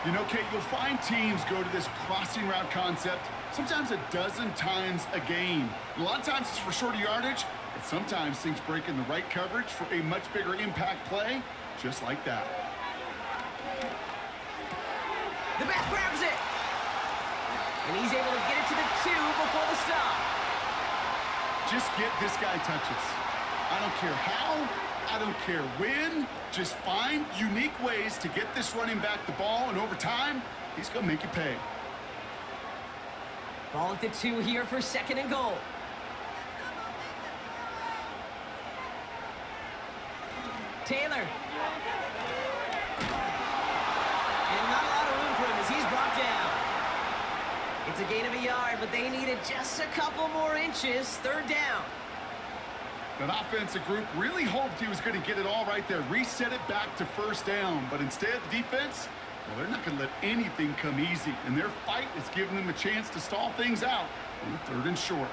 You know, Kate, you'll find teams go to this crossing route concept sometimes a dozen times a game. A lot of times it's for shorter yardage, but sometimes things break in the right coverage for a much bigger impact play, just like that. The back grabs it. And he's able to get it to the 2 before the stop. Just get this guy touches. I don't care how, I don't care when. Just find unique ways to get this running back the ball, and over time, he's going to make you pay. Ball at the 2 here for 2nd and goal. Taylor. And not a lot of room for him as he's brought down. It's a gain of a yard, but they needed just a couple more inches. 3rd down. That offensive group really hoped he was going to get it all right there, reset it back to 1st down. But instead, the defense, well, they're not going to let anything come easy. And their fight is giving them a chance to stall things out on the 3rd and short.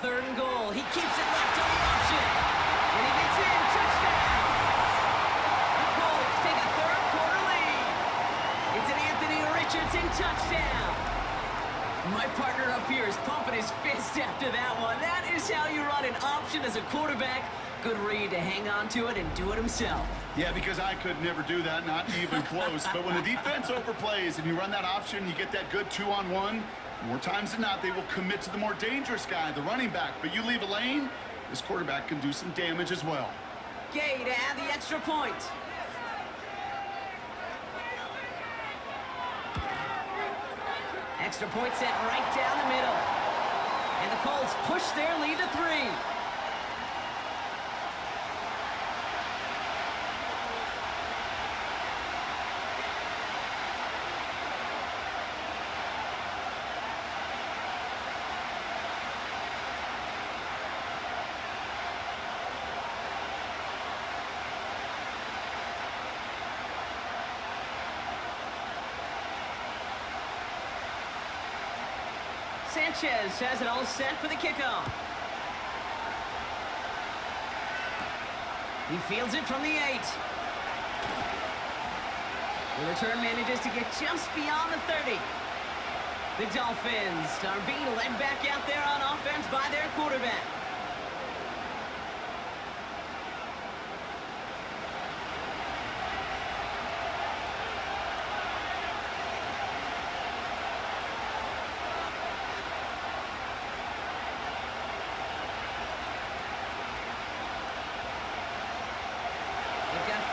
3rd and goal. He keeps it left on the option. And he gets in. Touchdown. The Colts take a 3rd quarter lead. It's an Anthony Richardson touchdown. My partner up here is pumping his fist after that one. That is how you run an option as a quarterback. Good read to hang on to it and do it himself. Yeah, because I could never do that, not even close. But when the defense overplays and you run that option, you get that good 2-on-1. More times than not, they will commit to the more dangerous guy, the running back. But you leave a lane, this quarterback can do some damage as well. Gay to add the extra point. Extra point set right down the middle. And the Colts push their lead to 3. Sanchez has it all set for the kickoff. He fields it from the 8. The return manages to get just beyond the 30. The Dolphins are being led back out there on offense by their quarterback.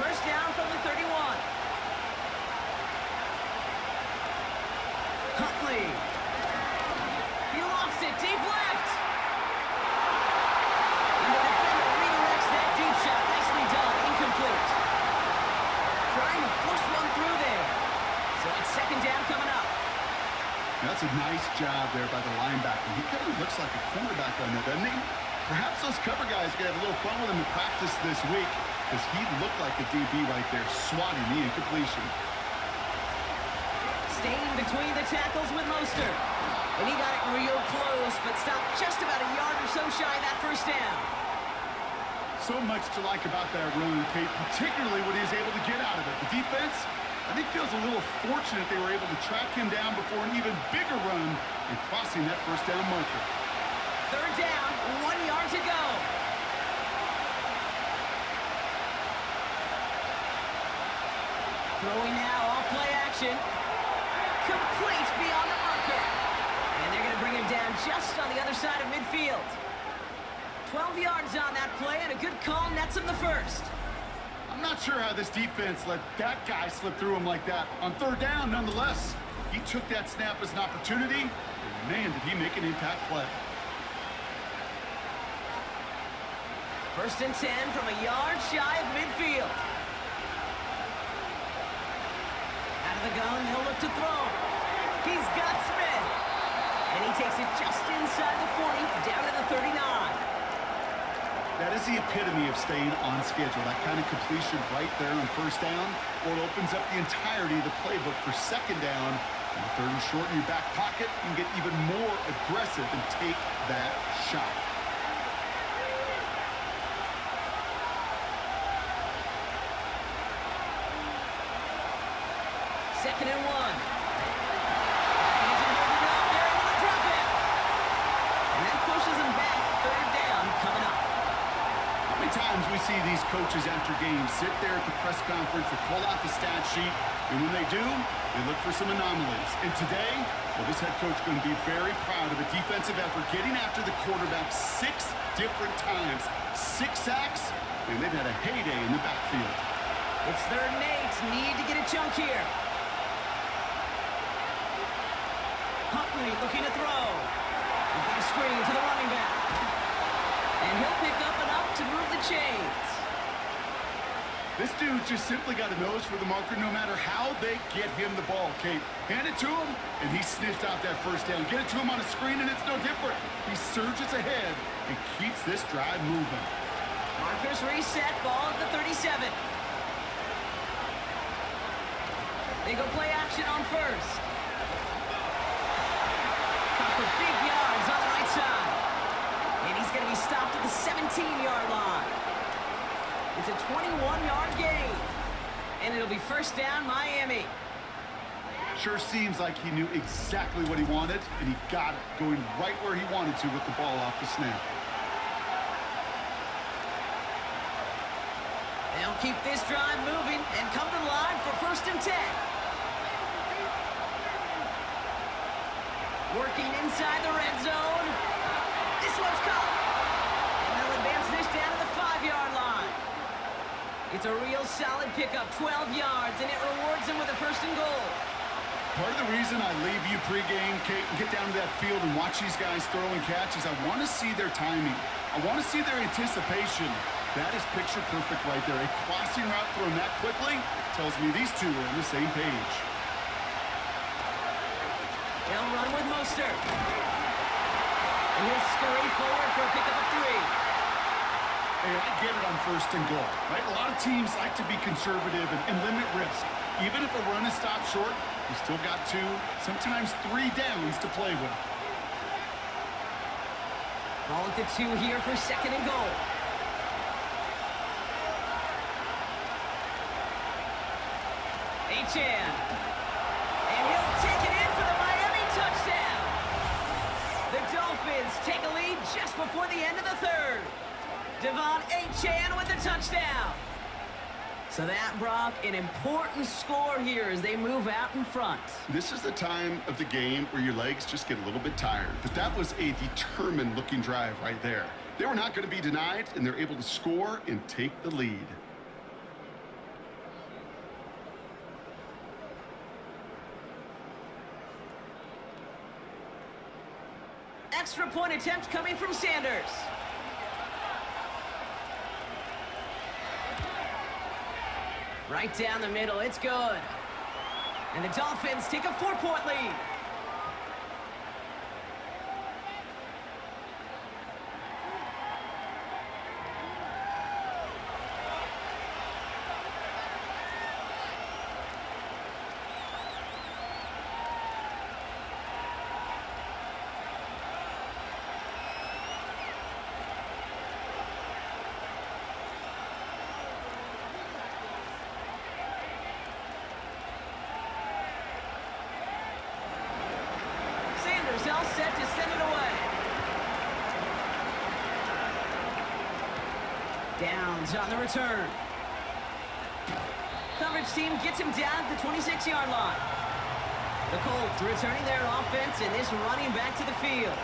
First down from the 31. Huntley. He lofts it deep left. And the defender redirects that deep shot. Nicely done. Incomplete. Trying to force one through there. So it's 2nd down coming up. That's a nice job there by the linebacker. He kind of looks like a cornerback on there, doesn't he? Perhaps those cover guys are going to have a little fun with him in practice this week, because he looked like a DB right there, swatting the incompletion. Staying between the tackles with Mostert. And he got it real close, but stopped just about a yard or so shy of that first down. So much to like about that run, Kate, particularly when he was able to get out of it. The defense, I think, feels a little fortunate they were able to track him down before an even bigger run and crossing that first down marker. Third down, 1 yard to go. Throwing now, off play action. Complete beyond the marker. And they're going to bring him down just on the other side of midfield. 12 yards on that play, and a good call nets him the first. I'm not sure how this defense let that guy slip through him like that. On third down, nonetheless, he took that snap as an opportunity, and man, did he make an impact play. First and 10 from a yard shy of midfield. Out of the gun, he'll look to throw. He's got Smith. And he takes it just inside the 40, down to the 39. That is the epitome of staying on schedule. That kind of completion right there on first down, or it opens up the entirety of the playbook for second down. And third and short in your back pocket, you can get even more aggressive and take that shot. Second and 1. He's able to drop it. And that pushes him back. Third down coming up. How many times we see these coaches after games sit there at the press conference and pull out the stat sheet, and when they do, they look for some anomalies. And today, well, this head coach is going to be very proud of a defensive effort, getting after the quarterback 6 different times. 6 sacks, and they've had a heyday in the backfield. It's third and 8. Need to get a chunk here. Huntley looking to throw. He's got a screen to the running back. And he'll pick up enough to move the chains. This dude's just simply got a nose for the marker no matter how they get him the ball, Kate. Hand it to him, and he sniffs out that first down. Get it to him on a screen, and it's no different. He surges ahead and keeps this drive moving. Markers reset, ball at the 37. They go play action on first. For big yards on the right side. And he's going to be stopped at the 17-yard line. It's a 21-yard gain. And it'll be first down, Miami. Sure seems like he knew exactly what he wanted, and he got it, going right where he wanted to with the ball off the snap. They'll keep this drive moving and come to the line for first and 10. Working inside the red zone. This one's caught. And they'll advance this down to the 5-yard line. It's a real solid pickup, 12 yards, and it rewards them with a first and goal. Part of the reason I leave you pregame, Kate, and get down to that field and watch these guys throw and catch is I want to see their timing. I want to see their anticipation. That is picture perfect right there. A crossing route thrown that quickly tells me these two are on the same page. They'll run with Mostert. And he'll scurry forward for a pickup of 3. Hey, I get it on first and goal, right? A lot of teams like to be conservative and limit risk. Even if a run is stopped short, you still got 2, sometimes 3 downs to play with. Ball at the 2 here for second and goal. Achan. And he'll take it in for the Miami touchdown. The Dolphins take a lead just before the end of the third. Devon Achan with the touchdown. So that, Brock, an important score here as they move out in front. This is the time of the game where your legs just get a little bit tired. But that was a determined-looking drive right there. They were not going to be denied, and they're able to score and take the lead. Extra point attempt coming from Sanders. Right down the middle, it's good. And the Dolphins take a 4-point lead. receivers all set to send it away. Downs on the return. Coverage team gets him down at the 26-yard line. The Colts returning their offense and this running back to the field.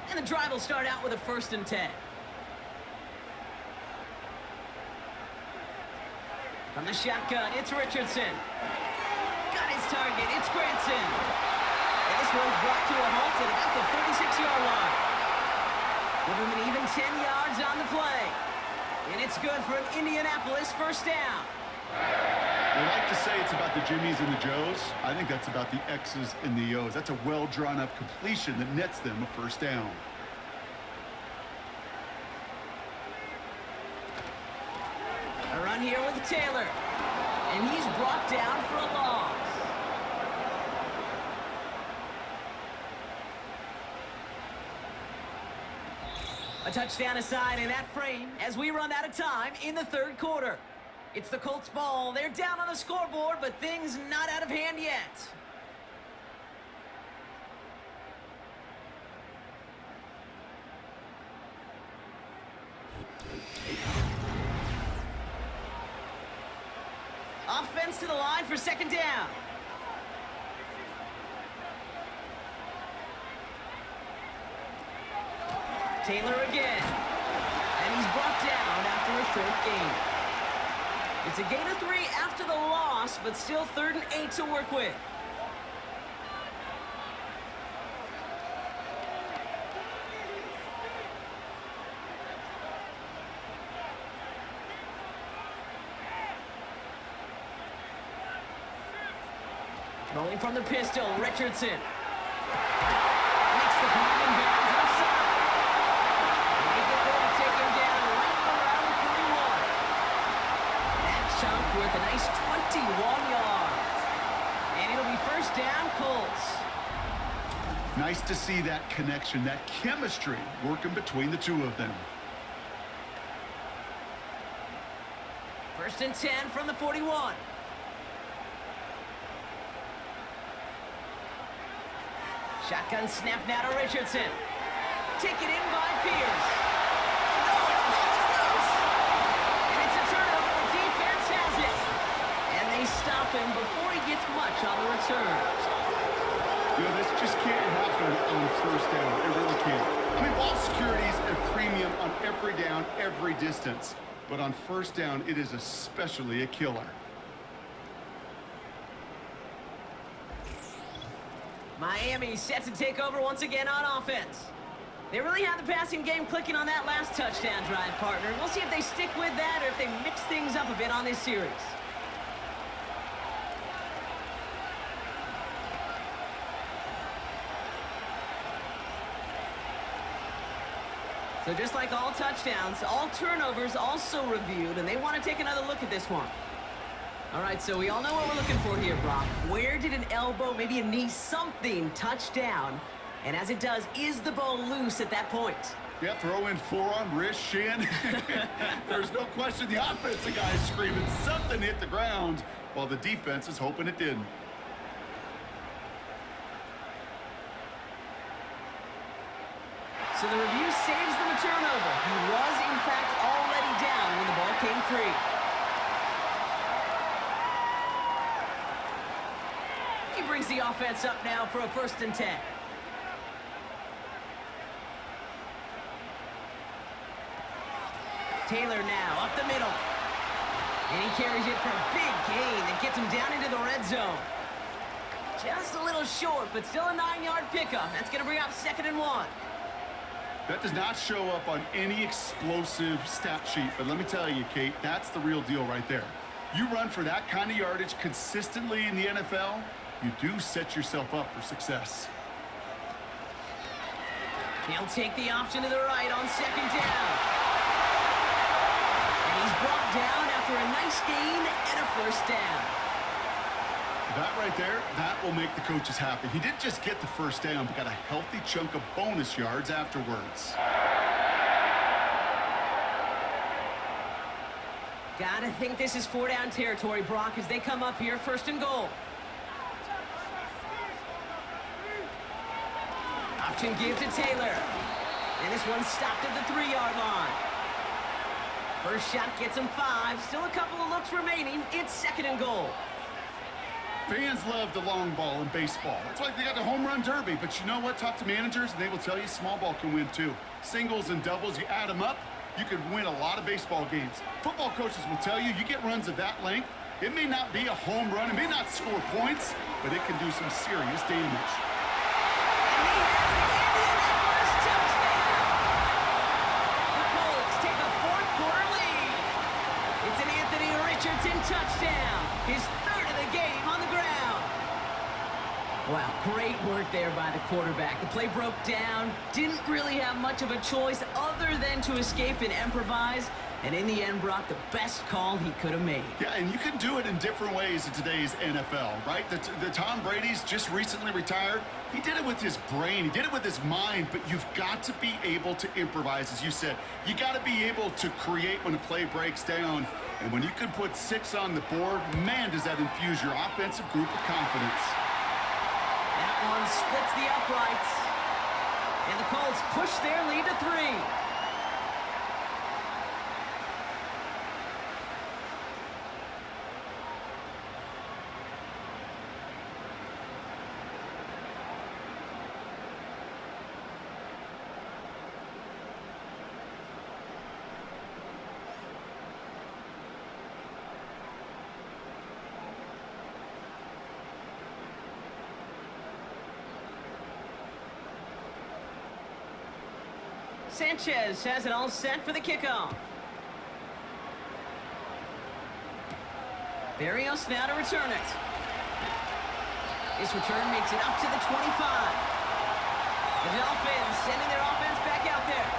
And the drive will start out with a 1st and 10. From the shotgun, it's Richardson. Got his target, it's Granson. And this one's brought to a halt at about the 36-yard line. Give him an even 10 yards on the play. And it's good for an Indianapolis 1st down. We like to say it's about the Jimmies and the Joes. I think that's about the X's and the O's. That's a well-drawn-up completion that nets them a 1st down. A run here with Taylor. And he's brought down for a loss. A touchdown aside in that frame as we run out of time in the 3rd quarter. It's the Colts ball. They're down on the scoreboard, but things not out of hand yet. Offense to the line for 2nd down. Taylor again. And he's brought down after a short gain. It's a gain of 3 after the loss, but still 3rd and 8 to work with. Rolling from the pistol, Richardson. Makes the play in bounds outside. And they get there to take him down right around the 41. That chunk worth a nice 21 yards. And it'll be 1st down, Colts. Nice to see that connection, that chemistry working between the two of them. 1st and 10 from the 41. Shotgun snap now to Richardson. Taken in by Pierce. And it's a turnover. The defense has it. And they stop him before he gets much on the return. You know, this just can't happen on 1st down. It really can't. I mean, ball security is a premium on every down, every distance. But on 1st down, it is especially a killer. Miami set to take over once again on offense. They really had the passing game clicking on that last touchdown drive, partner. We'll see if they stick with that or if they mix things up a bit on this series. So just like all touchdowns, all turnovers also reviewed, and they want to take another look at this one. All right, so we all know what we're looking for here, Brock. Where did an elbow, maybe a knee, something touch down? And as it does, is the ball loose at that point? Yeah, throw in forearm, wrist, shin. There's no question the offensive guy is screaming something hit the ground while the defense is hoping it didn't. So the review saves them a turnover. He was, in fact, already down when the ball came free. He brings the offense up now for a 1st and 10. Taylor now up the middle. And he carries it for a big gain that gets him down into the red zone. Just a little short, but still a 9-yard pickup. That's going to bring up 2nd and 1. That does not show up on any explosive stat sheet, but let me tell you, Kate, that's the real deal right there. You run for that kind of yardage consistently in the NFL, you do set yourself up for success. He'll take the option to the right on 2nd down. And he's brought down after a nice gain and a 1st down. That right there, that will make the coaches happy. He didn't just get the first down, but got a healthy chunk of bonus yards afterwards. Gotta think this is 4-down territory, Brock, as they come up here, 1st and goal. Option give to Taylor. And this one's stopped at the 3-yard line. First shot gets him 5. Still a couple of looks remaining. It's 2nd and goal. Fans love the long ball in baseball. It's like they got the home run derby. But you know what? Talk to managers, and they will tell you small ball can win too. Singles and doubles, you add them up, you could win a lot of baseball games. Football coaches will tell you, you get runs of that length, it may not be a home run, it may not score points, but it can do some serious damage. And he has the Indianapolis touchdown. The Colts take a 4th quarter lead. It's an Anthony Richardson touchdown. His 3rd of the game on the ground. Wow, great work there by the quarterback. The play broke down. Didn't really have much of a choice other than to escape and improvise. And in the end, Brock, the best call he could have made. Yeah, and you can do it in different ways in today's NFL, right? The Tom Brady's just recently retired. He did it with his brain. He did it with his mind. But you've got to be able to improvise, as you said. You got to be able to create when a play breaks down. And when you can put 6 on the board, man, does that infuse your offensive group with confidence. That one splits the uprights. And the Colts push their lead to 3. Sanchez has it all set for the kickoff. Barrios now to return it. This return makes it up to the 25. The Dolphins sending their offense back out there.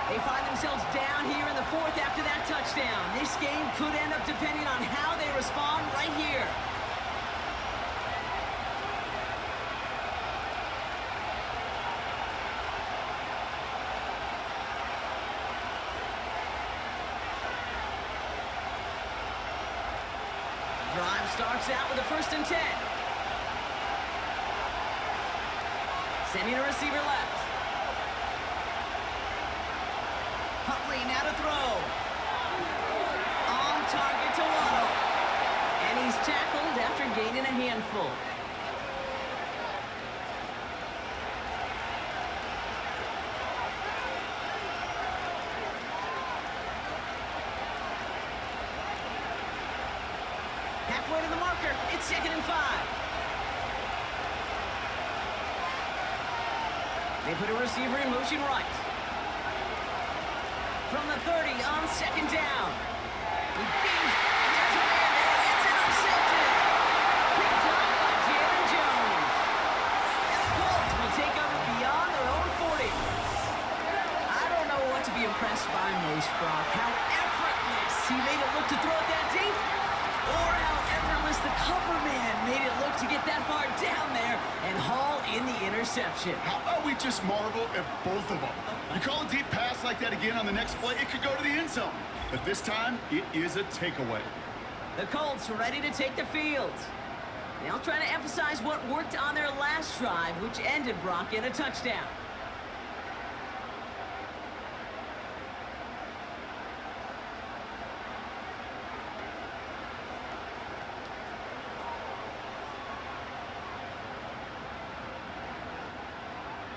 They find themselves down here in the 4th after that touchdown. This game could end up depending on how they respond right here. Drive starts out with a 1st and 10. Sending a receiver left. Huntley now to throw. On target to Waddle. And he's tackled after gaining a handful. Halfway to the marker. It's 2nd and 5. They put a receiver in motion right. From the 30 on 2nd down. He beams, and there's a man there. It's intercepted. Picked up by Jaron Jones. And the Colts will take over beyond their own 40. I don't know what to be impressed by most, Brock. How effortless he made it look to throw it that deep. Or how effortless the cover man made it look to get that far down there and haul in the interception. How about we just marvel at both of them? You call a deep pass like that again on the next play, it could go to the end zone. But this time, it is a takeaway. The Colts ready to take the field. They'll try to emphasize what worked on their last drive, which ended, Brock, in a touchdown.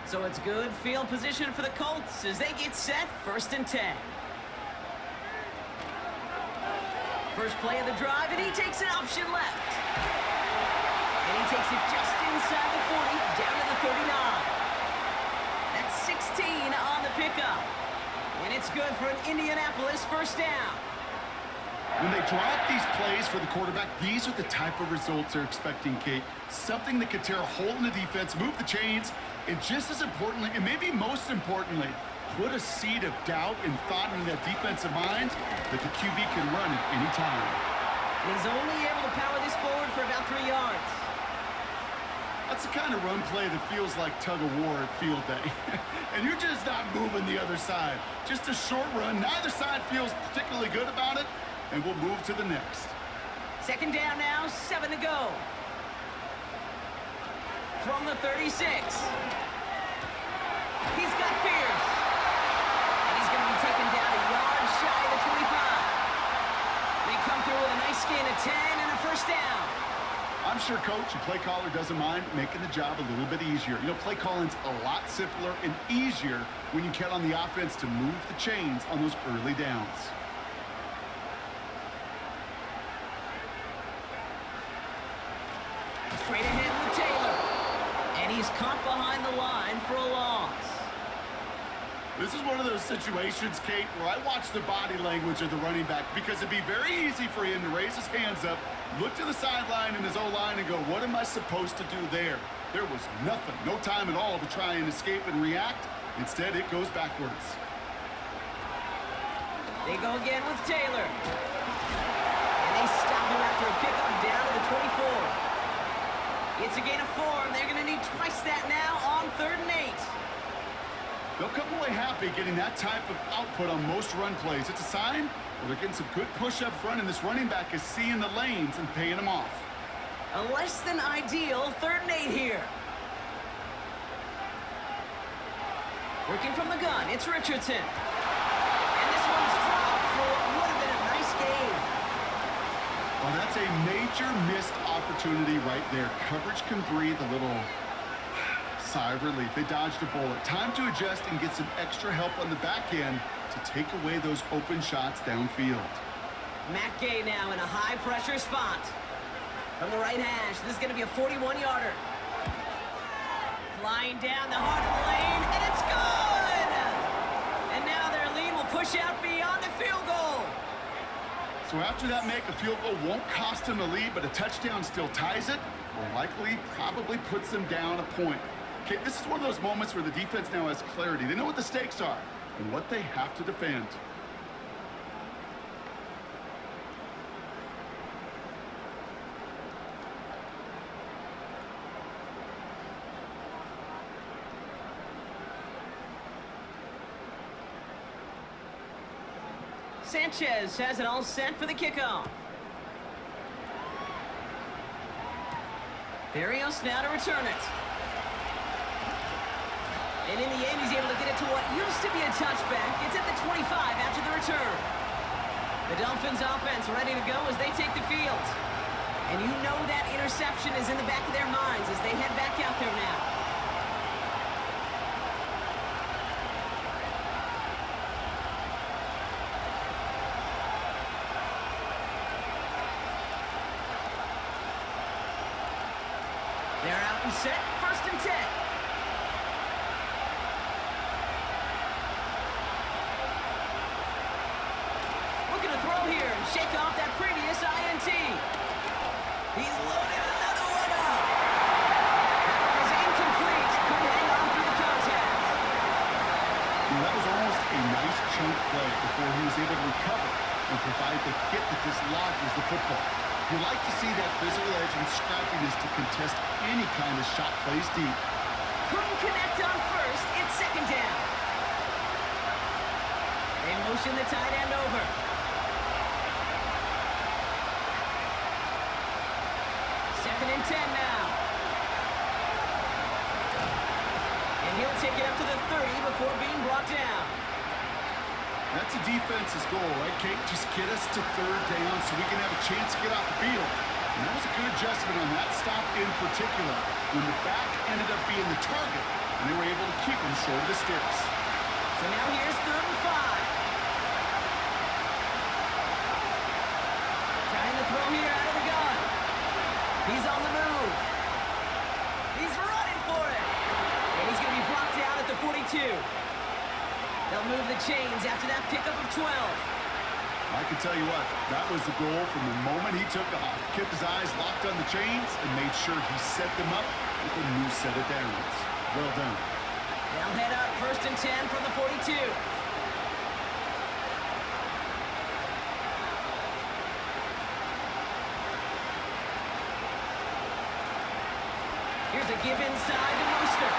So it's good field position for the Colts as they get set, 1st and 10. First play of the drive, and he takes an option left. And he takes it just inside the 40, down to the 39. That's 16 on the pickup. And it's good for an Indianapolis 1st down. When they drop these plays for the quarterback, these are the type of results they're expecting, Kate. Something that could tear a hole in the defense, move the chains, and just as importantly, and maybe most importantly, put a seed of doubt and thought in that defensive mind that the QB can run at any time. And he's only able to power this forward for about 3 yards. That's the kind of run play that feels like tug-of-war at field day. And you're just not moving the other side. Just a short run. Neither side feels particularly good about it. And we'll move to the next. Second down now, 7 to go. From the 36. He's got Pierce. And he's going to be taken down a yard shy of the 25. They come through with a nice gain of 10 and a first down. I'm sure Coach and play caller doesn't mind making the job a little bit easier. You know, play calling's a lot simpler and easier when you count on the offense to move the chains on those early downs. Straight ahead with Taylor. And he's caught behind the line for a loss. This is one of those situations, Kate, where I watch the body language of the running back because it'd be very easy for him to raise his hands up, look to the sideline in his O-line and go, what am I supposed to do there? There was nothing, no time at all to try and escape and react. Instead, it goes backwards. They go again with Taylor. And they stop him after a pickup down to the 24. It's a gain of 4, and they're going to need twice that now on 3rd and 8. They'll come away happy getting that type of output on most run plays. It's a sign where they're getting some good push up front, and this running back is seeing the lanes and paying them off. A less than ideal 3rd and 8 here. Working from the gun, it's Richardson. And this one's dropped for what would have been a nice game. Well, that's a major missed opportunity right there. Coverage can breathe a little sigh of relief. They dodged a bullet. Time to adjust and get some extra help on the back end to take away those open shots downfield. Matt Gay now in a high-pressure spot. From the right hash, this is going to be a 41-yarder. Flying down the heart of the lane, and it's good! And now their lead will push out beyond the field goal. So after that make, a field goal won't cost them the lead, but a touchdown still ties it, or likely probably puts them down a point. Okay, this is one of those moments where the defense now has clarity. They know what the stakes are and what they have to defend. Sanchez has it all set for the kickoff. Barrios now to return it. And in the end, he's able to get it to what used to be a touchback. It's at the 25 after the return. The Dolphins offense ready to go as they take the field. And you know that interception is in the back of their minds as they head back out there now. They're out and set, 1st and 10. Here and shake off that previous INT. He's loaded another one up. That one is incomplete. Couldn't hang on through the contact. That was almost a nice chunk play before he was able to recover and provide the hit that dislodges the football. You like to see that physical edge and scrappiness to contest any kind of shot plays deep. Couldn't connect on 1st. It's 2nd down. They motion the tight end over. And 10 now. And he'll take it up to the 30 before being brought down. That's a defense's goal, right, Kate? Just get us to 3rd down so we can have a chance to get off the field. And that was a good adjustment on that stop in particular, when the back ended up being the target, and they were able to keep him short of the sticks. So now here's 3rd and 5. Trying to throw here out of the gun. He's on the move. He's running for it. And he's going to be brought down at the 42. They'll move the chains after that pickup of 12. I can tell you what, that was the goal from the moment he took off. Kept his eyes locked on the chains and made sure he set them up with a new set of downs. Well done. They'll head up 1st and 10 from the 42. Here's a give inside to Mostert.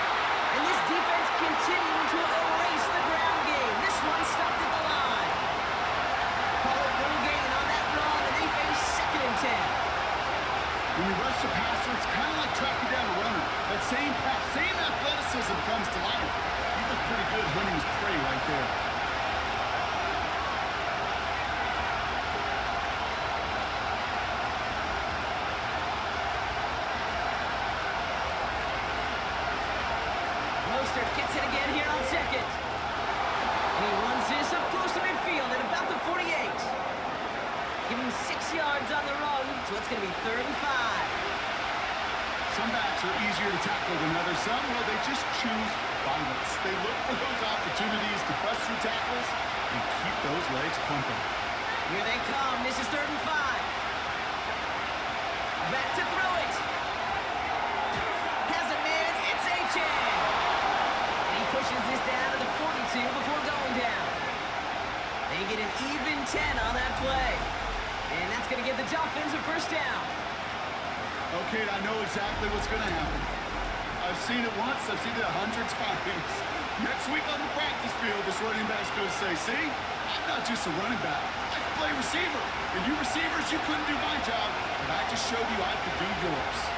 And this defense continuing to erase the ground game. This one stopped at the line. Call it no gain on that run, and they face 2nd and 10. When you rush the passer, it's kind of like tracking down a runner. That same pass, same athleticism comes to life. You look pretty good hunting his prey right there. Mostert gets it again here on 2nd. And he runs this up close to midfield at about the 48. Give him 6 yards on the run, so it's going to be 3rd and 5. Some backs are easier to tackle than others. Some, well, they just choose violence. They look for those opportunities to bust through tackles and keep those legs pumping. Here they come. This is 3rd and 5. Back to throw it. Has a man. It's Achane. And he pushes this down to the 42 before going down. They get an even 10 on that play. And that's going to give the Dolphins a 1st down. Okay, I know exactly what's going to happen. I've seen it once. I've seen it 100 times. Next week on the practice field, this running back's going to say, see, I'm not just a running back. I can play receiver. And you receivers, you couldn't do my job, but I just showed you I could do yours.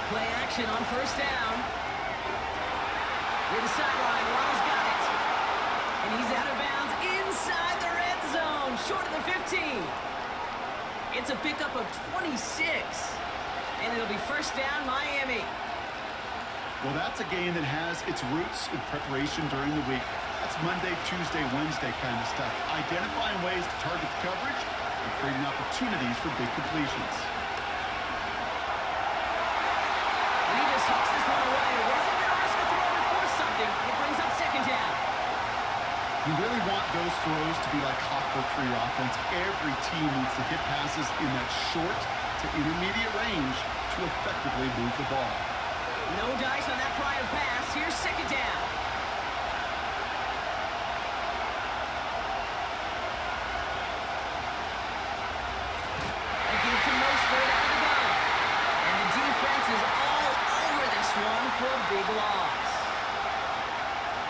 Play action on 1st down. Near the sideline, Ronald's got it. And he's out of bounds inside the red zone, short of the 15. It's a pickup of 26. And it'll be 1st down, Miami. Well, that's a game that has its roots in preparation during the week. That's Monday, Tuesday, Wednesday kind of stuff. Identifying ways to target the coverage and creating opportunities for big completions. And he just hooks this one away. Wasn't going to risk a throw or force something. It brings up 2nd down. You really want those throws to be like clockwork for your offense. Every team needs to hit passes in that short to intermediate range to effectively move the ball. No dice on that prior pass. Here's 2nd down. A give to Mostert out of the gun. And the defense is all over this one for a big loss.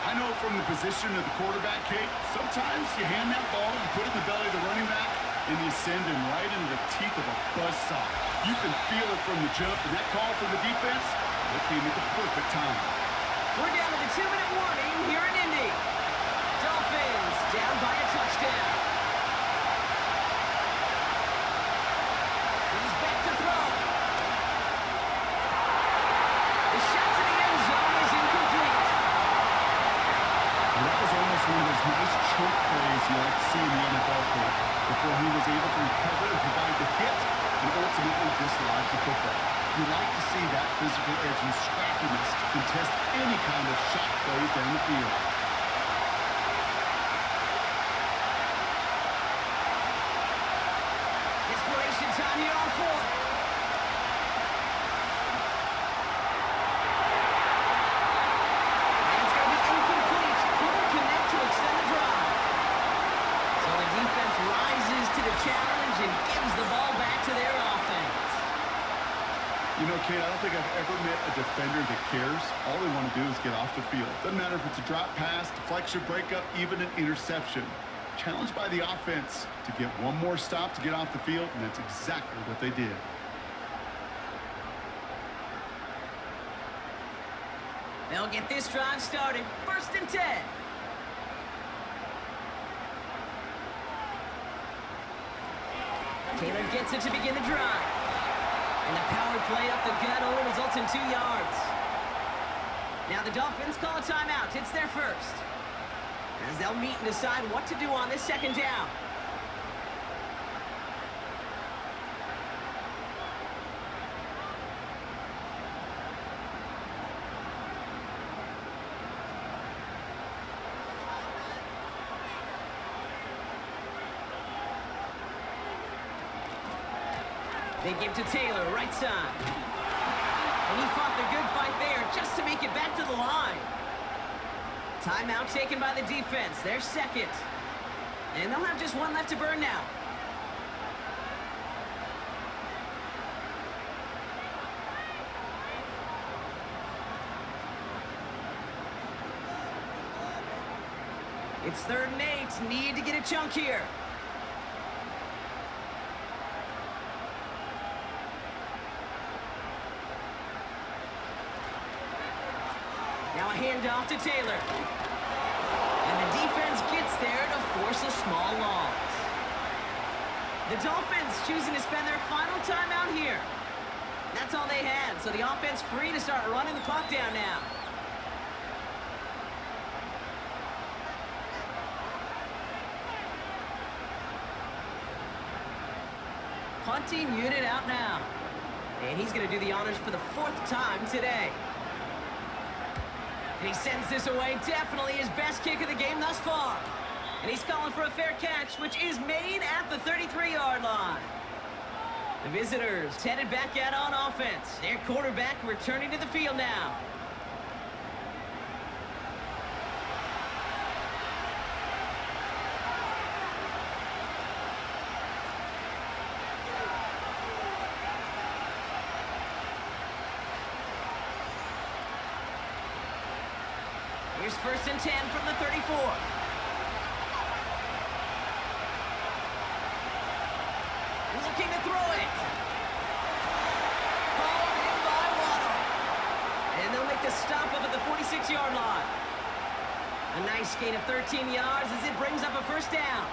I know from the position of the quarterback, Kate, sometimes you hand that ball, you put it in the belly of the running back, and you send him right into the teeth of a buzzsaw. You can feel it from the jump, and that call from the defense, it came at the perfect time. We're down to the 2-minute warning here in Indy. Dolphins down by a touchdown. He's back to throw. The shot to the end zone is incomplete. That was almost one of those nice choke plays you like to see in the NFL court before he was able to recover and provide the hit and ultimately dislodge the football. You like to see that physical edge and scrappiness to contest any kind of shot plays down the field. Desperation time here on 4th. And it's going to be incomplete. Couldn't connect to extend the drive. So the defense rises to the challenge and gives the ball back to their offense. You know, Kate, I don't think I've ever met a defender that cares. All they want to do is get off the field. Doesn't matter if it's a drop pass, deflection, breakup, even an interception. Challenged by the offense to get one more stop to get off the field, and that's exactly what they did. They'll get this drive started. 1st and 10. Taylor gets it to begin the drive. And the power play up the gut only results in 2 yards. Now the Dolphins call a timeout. It's their 1st. As they'll meet and decide what to do on this 2nd down. They give to Taylor, right side. And he fought the good fight there just to make it back to the line. Timeout taken by the defense. Their 2nd. And they'll have just one left to burn now. It's 3rd and 8. Need to get a chunk here. Now a handoff to Taylor. And the defense gets there to force a small loss. The Dolphins choosing to spend their final time out here. That's all they had, so the offense free to start running the clock down now. Punting unit out now. And he's going to do the honors for the 4th time today. And he sends this away. Definitely his best kick of the game thus far. And he's calling for a fair catch, which is made at the 33-yard line. The visitors headed back out on offense. Their quarterback returning to the field now. Here's 1st and 10 from the 34. Looking to throw it. Called in by Waddle. And they'll make the stop up at the 46-yard line. A nice gain of 13 yards as it brings up a 1st down.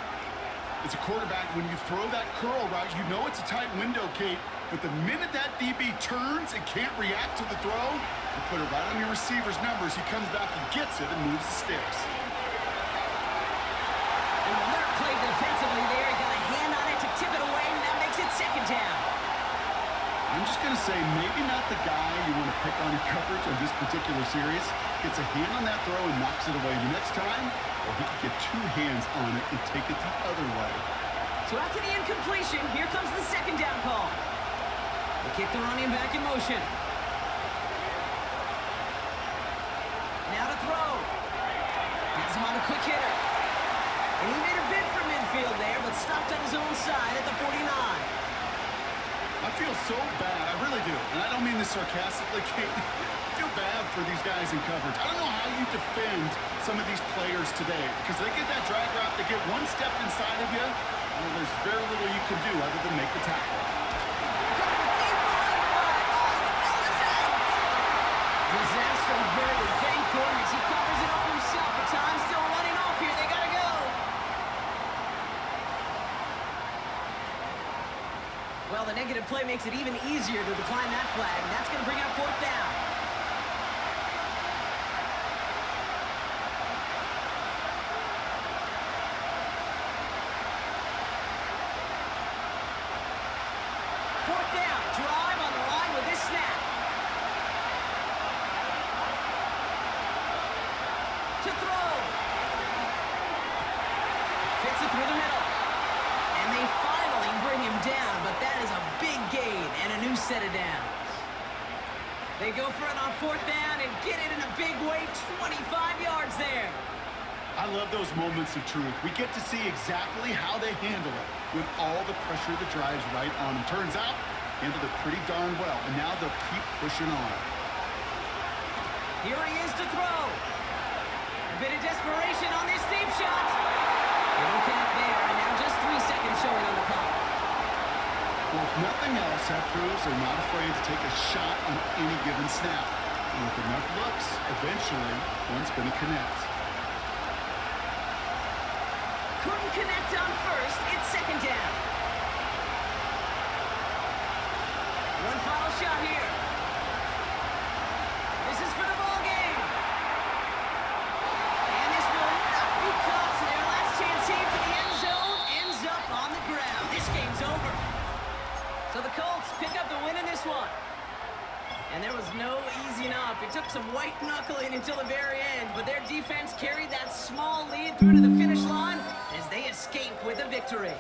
As a quarterback, when you throw that curl route, you know it's a tight window, Kate. But the minute that DB turns and can't react to the throw, you put it right on your receiver's numbers. He comes back and gets it and moves the sticks. An alert play defensively there. Got a hand on it to tip it away, and that makes it 2nd down. I'm just going to say maybe not the guy you want to pick on in coverage on this particular series. Gets a hand on that throw and knocks it away the next time, or he could get 2 hands on it and take it the other way. So after the incompletion, here comes the 2nd down call. They kick the running back in motion. Now to throw. Has him on a quick hitter. And he made a bid for midfield there, but stopped on his own side at the 49. I feel so bad. I really do. And I don't mean this sarcastically, Kate. I feel bad for these guys in coverage. I don't know how you defend some of these players today, because they get that drag route, they get 1 step inside of you, and there's very little you can do other than make the tackle. Disaster averted. Thank goodness. He covers it up himself, but time's still running off here. They gotta go. Well, the negative play makes it even easier to decline that flag, and that's gonna bring up 4th down. Fourth down. Drive on the line with this snap. To throw. Fits it through the middle. And they finally bring him down, but that is a big gain and a new set of downs. They go for it on 4th down and get it in a big way, 25 yards there. I love those moments of truth. We get to see exactly how they handle it with all the pressure that drives right on them. Turns out, handled it pretty darn well, and now they'll keep pushing on. Here he is to throw. A bit of desperation on this deep shot. They don't connect there, and now just 3 seconds showing on the clock. Well, if nothing else, that proves they're not afraid to take a shot on any given snap. And with enough looks, eventually, one's going to connect. Couldn't connect on 1st. It's 2nd down. One final shot here. This is for the ball game. And this will not be caught. So their last chance here to the end zone ends up on the ground. This game's over. So the Colts pick up the win in this one. And there was no easing up. It took some white knuckling until the very end, but their defense carried that small lead through to the finish line as they escape with a victory.